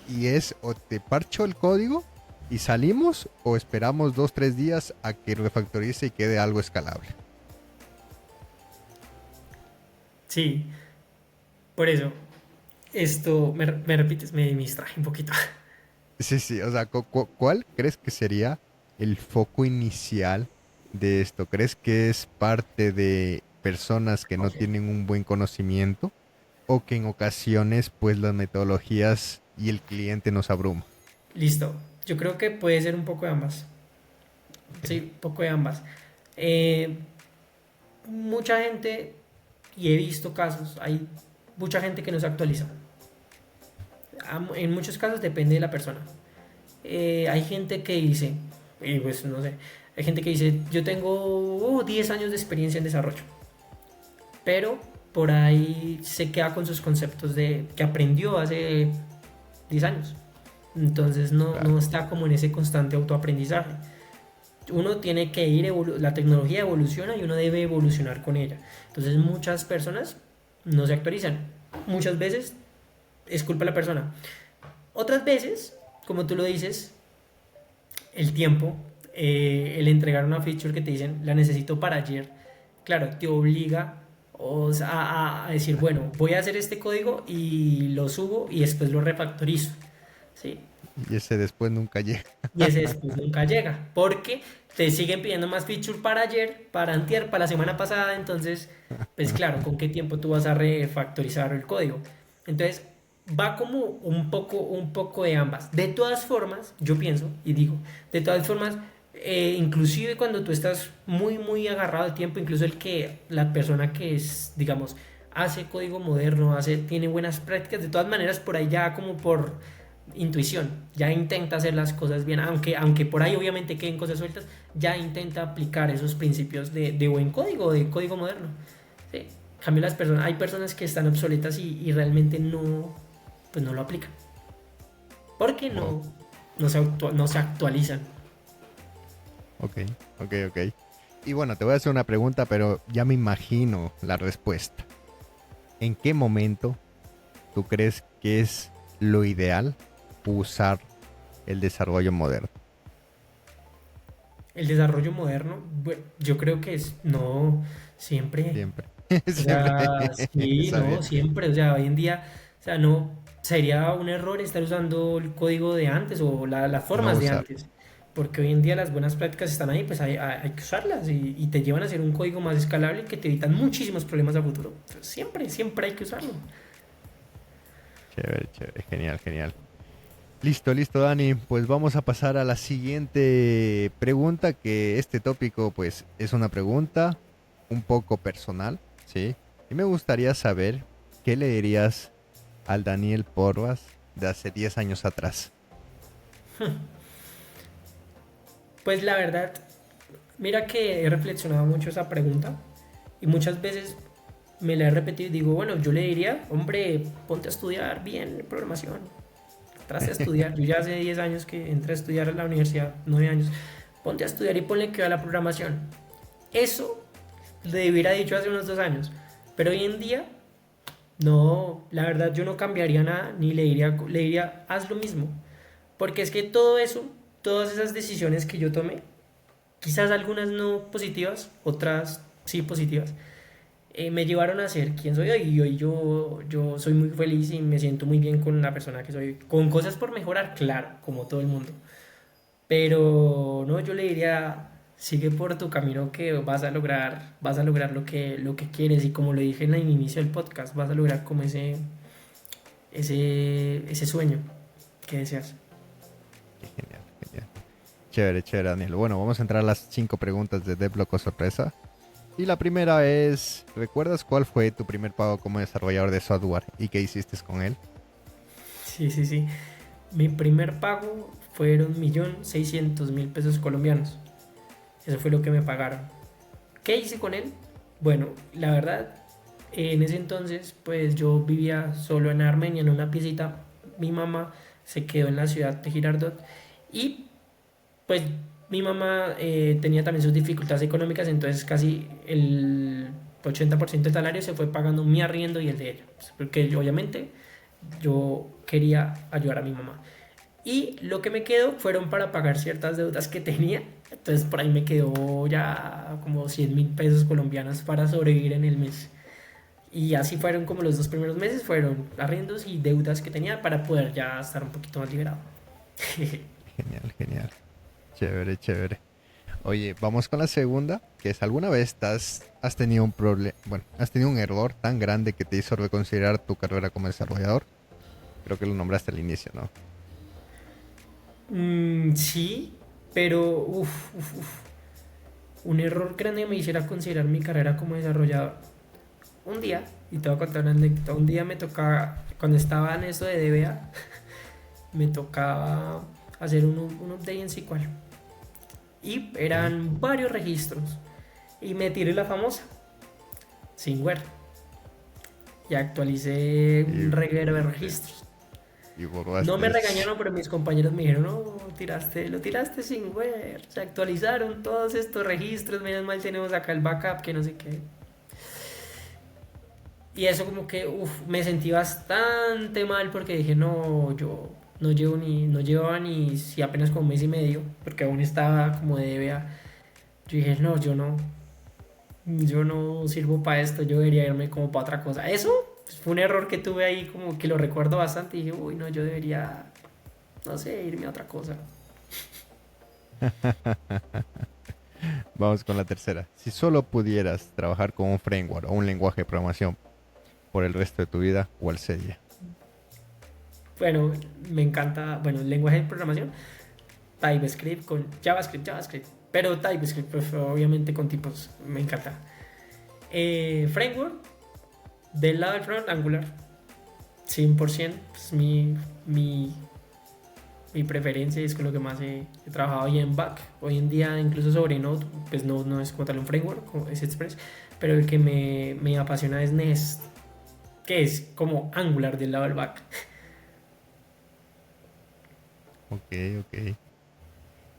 Y es o te parcho el código y salimos o esperamos 2, 3 días a que refactorice y quede algo escalable. Sí, por eso. Esto, me repites, me distraje un poquito. Sí, sí, o sea, ¿cuál crees que sería el foco inicial de esto? ¿Crees que es parte de personas que no Ok. tienen un buen conocimiento o que en ocasiones pues las metodologías y el cliente nos abruma? Listo. Yo creo que puede ser un poco de ambas. Ok, Sí, un poco de ambas. Eh, mucha gente, y he visto casos, hay mucha gente que no se actualiza. En muchos casos depende de la persona. Hay gente que dice, y pues no sé, hay gente que dice, yo tengo 10 años de experiencia en desarrollo, pero por ahí se queda con sus conceptos de que aprendió hace 10 años. Entonces no claro. está como en ese constante autoaprendizaje. Uno tiene que ir, la tecnología evoluciona y uno debe evolucionar con ella. Entonces muchas personas no se actualizan. Muchas veces es culpa de la persona. Otras veces, como tú lo dices, el tiempo, el entregar una feature que te dicen la necesito para ayer, claro, te obliga o sea, a decir, bueno, voy a hacer este código y lo subo y después lo refactorizo. ¿Sí? Y ese después nunca llega. Y ese después nunca llega, porque te siguen pidiendo más feature para ayer, para antier, para la semana pasada, entonces, pues claro, ¿con qué tiempo tú vas a refactorizar el código? Entonces, va como un poco de ambas. De todas formas, yo pienso y digo, de todas formas, inclusive cuando tú estás muy agarrado al tiempo, incluso la persona que es, digamos, hace código moderno, tiene buenas prácticas, de todas maneras, por ahí ya como por intuición, ya intenta hacer las cosas bien, aunque por ahí obviamente queden cosas sueltas, ya intenta aplicar esos principios de buen código, de código moderno. ¿Sí? En cambio las personas, hay personas que están obsoletas y realmente no, pues no lo aplican, porque Oh, no se actualizan. ok, ok, ok. Y bueno, te voy a hacer una pregunta, pero ya me imagino la respuesta. ¿En qué momento tú crees que es lo ideal usar el desarrollo moderno? El desarrollo moderno, bueno, yo creo que es, no, siempre, Siempre. o Siempre. sea, sí, Está no, bien. siempre, o sea, hoy en día, o sea, no, sería un error estar usando el código de antes o las No formas de usar. antes, porque hoy en día las buenas prácticas están ahí, pues hay que usarlas y te llevan a hacer un código más escalable que te evitan muchísimos problemas a futuro. Entonces, siempre hay que usarlo. Chévere, chévere. Genial, genial. Listo, listo, Dani. Pues vamos a pasar a la siguiente pregunta, que este tópico pues es una pregunta un poco personal, ¿sí? Y me gustaría saber qué le dirías al Daniel Porras de hace 10 años atrás. Pues la verdad, mira que he reflexionado mucho esa pregunta y muchas veces me la he repetido y digo, bueno, yo le diría, hombre, ponte a estudiar bien programación, traste a estudiar. Yo ya hace 10 años que entré a estudiar a la universidad, 9 años, ponte a estudiar y ponle que a la programación. Eso le hubiera dicho hace unos 2 años, pero hoy en día, no, la verdad yo no cambiaría nada, ni le diría, haz lo mismo, porque es que todo eso, todas esas decisiones que yo tomé, quizás algunas no positivas, otras sí positivas, me llevaron a ser quien soy hoy. Y hoy yo soy muy feliz y me siento muy bien con la persona que soy. Con cosas por mejorar, claro, como todo el mundo. Pero no, yo le diría, sigue por tu camino que vas a lograr lo que quieres. Y como lo dije en el inicio del podcast, vas a lograr como ese sueño que deseas. Qué genial, genial. Chévere, chévere, Daniel. Bueno, vamos a entrar a las 5 preguntas de Devlog o sorpresa. Y la primera es, ¿recuerdas cuál fue tu primer pago como desarrollador de software y qué hiciste con él? Sí, sí, sí. Mi primer pago fueron 1.600.000 pesos colombianos. Eso fue lo que me pagaron. ¿Qué hice con él? Bueno, la verdad, en ese entonces, pues yo vivía solo en Armenia, en una piecita. Mi mamá se quedó en la ciudad de Girardot y pues mi mamá tenía también sus dificultades económicas, entonces casi el 80% del salario se fue pagando mi arriendo y el de ella. Pues, porque obviamente yo quería ayudar a mi mamá. Y lo que me quedó fueron para pagar ciertas deudas que tenía. Entonces por ahí me quedó ya como 100.000 pesos colombianos para sobrevivir en el mes. Y así fueron como los 2 primeros meses, fueron arriendos y deudas que tenía para poder ya estar un poquito más liberado. Genial, genial. Chévere, chévere. Oye, vamos con la segunda, que es alguna vez has tenido un problema, bueno, has tenido un error tan grande que te hizo reconsiderar tu carrera como desarrollador. Creo que lo nombraste al inicio, ¿no? Sí, pero un error grande me hiciera considerar mi carrera como desarrollador. Un día, y te voy a contar una anécdota, un día me tocaba, cuando estaba en esto de DBA, me tocaba hacer un update en SQL. Y Ok. eran varios registros. Y me tiré la famosa, sin Word. Y actualicé un Y, reguero de sí, registros. y No me borraste. regañaron, pero mis compañeros me dijeron, no, lo tiraste sin Word. Se actualizaron todos estos registros, menos mal tenemos acá el backup, que no sé qué. Y eso como que, me sentí bastante mal porque dije, no, yo no llevaba ni si apenas como un mes y medio, porque aún estaba como de DBA. Yo dije, no, yo no sirvo para esto, yo debería irme como para otra cosa. Eso pues, fue un error que tuve ahí, como que lo recuerdo bastante y dije, uy, no, yo debería, no sé, irme a otra cosa. Vamos con la tercera. Si solo pudieras trabajar con un framework o un lenguaje de programación por el resto de tu vida, ¿cuál sería? Bueno, me encanta, bueno, el lenguaje de programación, TypeScript con JavaScript, pero TypeScript, pues, obviamente con tipos, me encanta. Framework, del lado del front, Angular, 100%, pues mi preferencia es con lo que más he trabajado hoy en back. Hoy en día, incluso sobre Node, pues no es como tal un framework, es Express, pero el que me apasiona es Nest, que es como Angular del lado del back. Ok, ok.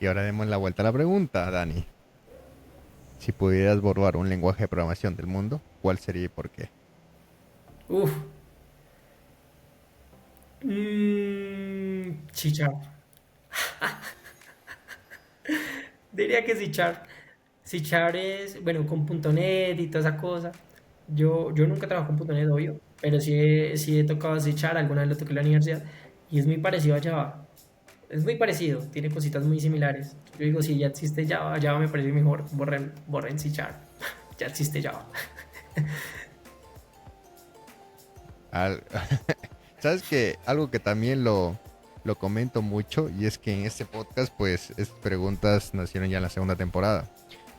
Y ahora demos la vuelta a la pregunta, Dani. Si pudieras borrar un lenguaje de programación del mundo, ¿cuál sería y por qué? Uf, C-Sharp. Diría que C-Sharp. C-Sharp es, bueno, con .NET y toda esa cosa. Yo nunca trabajo con .NET, obvio, pero sí he tocado C-Sharp, alguna vez lo toqué en la universidad, y es muy parecido a Java. Es muy parecido, tiene cositas muy similares. Yo digo, si ya existe Java, Java me parece mejor, borren C-Sharp. Ya existe Java. Al- Sabes que algo que también lo comento mucho y es que en este podcast, pues, estas preguntas nacieron ya en la segunda temporada.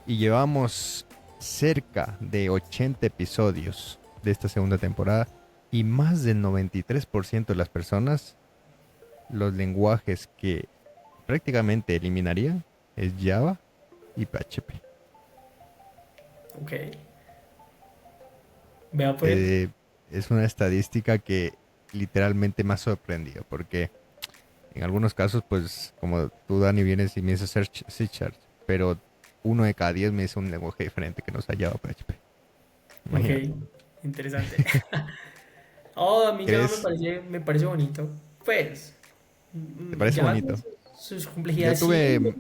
Y llevamos cerca de 80 episodios de esta segunda temporada y más del 93% de las personas, los lenguajes que prácticamente eliminarían es Java y PHP. Ok. Vea pues. Eh, es una estadística que literalmente me ha sorprendido porque en algunos casos, pues como tú, Dani, vienes y me dices C Sharp, pero uno de cada 10 me dice un lenguaje diferente que no sea Java o PHP. Ok. Imagínate. Interesante. Oh, a mí Java ¿Crees? me parece bonito. Pues, ¿Te parece Java tiene bonito? sus Yo complejidades, sí. tuve...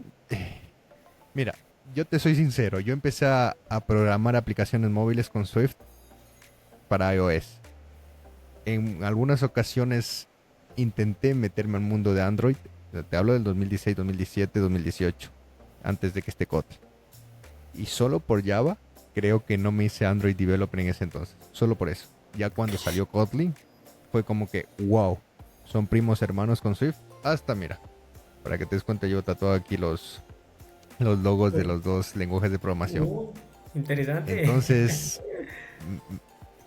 Mira, yo te soy sincero, yo empecé a programar aplicaciones móviles con Swift para iOS. En algunas ocasiones intenté meterme al mundo de Android. Te hablo del 2016, 2017, 2018, antes de que esté Kotlin. Y solo por Java, creo que no me hice Android Developer en ese entonces. Solo por eso. Ya cuando salió Kotlin, fue como que, wow, son primos hermanos con Swift. Hasta mira, para que te des cuenta, yo tatuado aquí los logos de los dos lenguajes de programación. Uh, interesante. Entonces,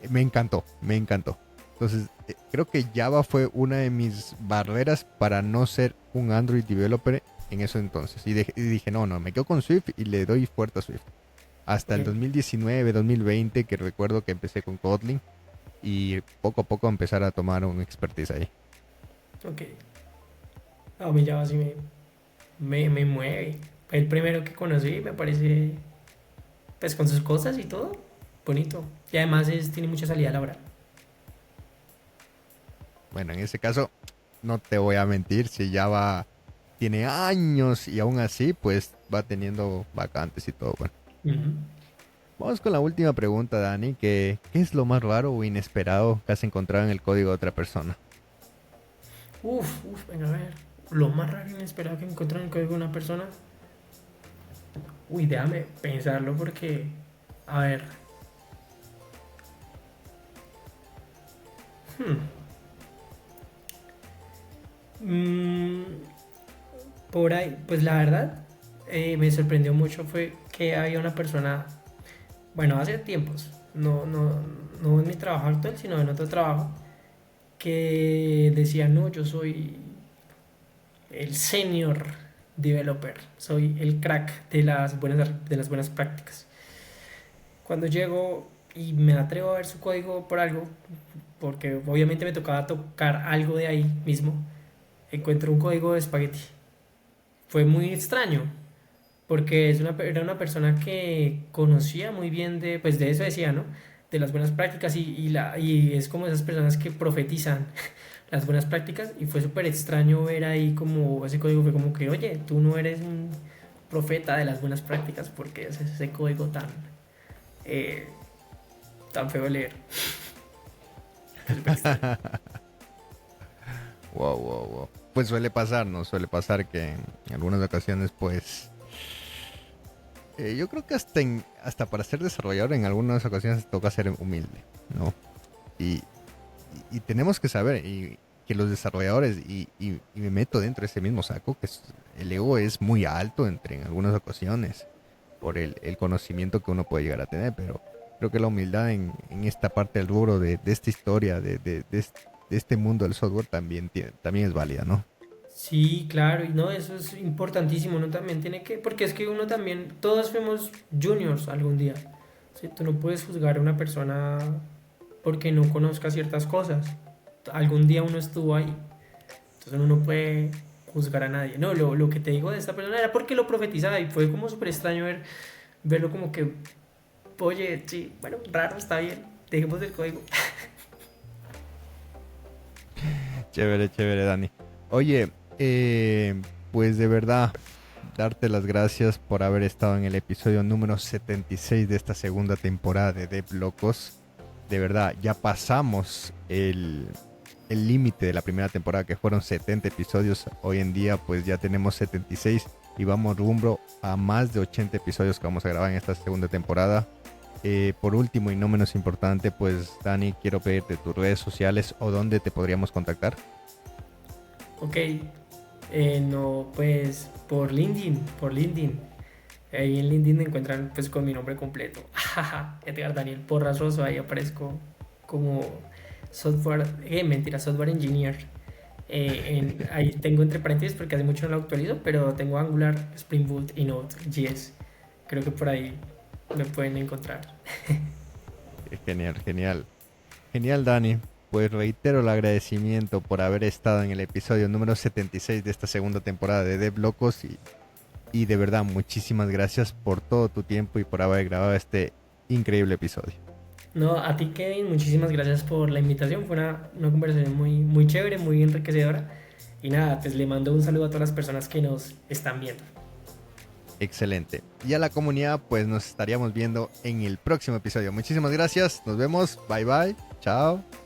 me encantó, me encantó. Entonces, creo que Java fue una de mis barreras para no ser un Android developer en eso entonces. Y dije, no, me quedo con Swift y le doy fuerte a Swift. Hasta Ok, el 2019, 2020, que recuerdo que empecé con Kotlin y poco a poco empezar a tomar un expertise ahí. ok. A mí Java sí me mueve. Fue el primero que conocí, me parece, pues con sus cosas y todo, bonito. Y además tiene mucha salida laboral. Bueno, en ese caso, no te voy a mentir, si Java tiene años y aún así, pues va teniendo vacantes y todo. Bueno, Ujú. Vamos con la última pregunta, Dani, ¿qué es lo más raro o inesperado que has encontrado en el código de otra persona? Venga a ver. Lo más raro e inesperado que encontré en el código de una persona. Uy, déjame pensarlo porque, a ver, hmm, mm, por ahí, pues la verdad, me sorprendió mucho fue que había una persona, bueno, hace tiempos, no en mi trabajo actual, sino en otro trabajo, que decía, no, yo soy el senior developer, soy el crack de las buenas prácticas. Cuando llego y me atrevo a ver su código por algo, porque obviamente me tocaba tocar algo de ahí mismo, encuentro un código de espagueti. Fue muy extraño, porque era una persona que conocía muy bien de, pues de eso decía, ¿no? De las buenas prácticas y es como esas personas que profetizan las buenas prácticas y fue súper extraño ver ahí como ese código fue como que, oye, tú no eres un profeta de las buenas prácticas porque es ese código eh, tan feo de leer. Fue súper extraño. Wow, wow, wow. Pues suele pasar, ¿no? Suele pasar que en algunas ocasiones, pues, yo creo que hasta para ser desarrollador en algunas ocasiones toca ser humilde, ¿no? Y, y tenemos que saber que los desarrolladores, y me meto dentro de ese mismo saco, el ego es muy alto en algunas ocasiones por el conocimiento que uno puede llegar a tener, pero creo que la humildad en esta parte del rubro de esta historia, de este mundo del software también es válida, ¿no? Sí, claro, y no, eso es importantísimo, uno también tiene que, porque es que uno también, todos fuimos juniors algún día, ¿sí? Tú no puedes juzgar a una persona porque no conozca ciertas cosas, algún día uno estuvo ahí, entonces uno no puede juzgar a nadie, no, lo que te digo de esta persona era porque lo profetizaba y fue como súper extraño verlo como que, oye, sí, bueno, raro, está bien, dejemos el código. Chévere, chévere, Dani. Oye, pues de verdad, darte las gracias por haber estado en el episodio número 76 de esta segunda temporada de Dev Locos. De verdad, ya pasamos el límite de la primera temporada, que fueron 70 episodios. Hoy en día, pues ya tenemos 76 y vamos rumbo a más de 80 episodios que vamos a grabar en esta segunda temporada. Por último y no menos importante, pues Dani, quiero pedirte tus redes sociales o dónde te podríamos contactar. Ok, no, pues por LinkedIn. Ahí en LinkedIn me encuentran pues con mi nombre completo. Edgar Daniel Porras Rosso, ahí aparezco como software, mentira, software engineer. Ahí tengo entre paréntesis porque hace mucho no lo actualizo, pero tengo Angular, Spring Boot y Node.js. Creo que por ahí me pueden encontrar. Genial, genial. Genial, Dani. Pues reitero el agradecimiento por haber estado en el episodio número 76 de esta segunda temporada de Dev Locos y de verdad muchísimas gracias por todo tu tiempo y por haber grabado este increíble episodio. No, a ti Kevin, muchísimas gracias por la invitación. Fue una conversación muy chévere, muy enriquecedora. Y nada, pues le mando un saludo a todas las personas que nos están viendo. Excelente. Y a la comunidad, pues nos estaríamos viendo en el próximo episodio. Muchísimas gracias. Nos vemos. Bye bye. Chao.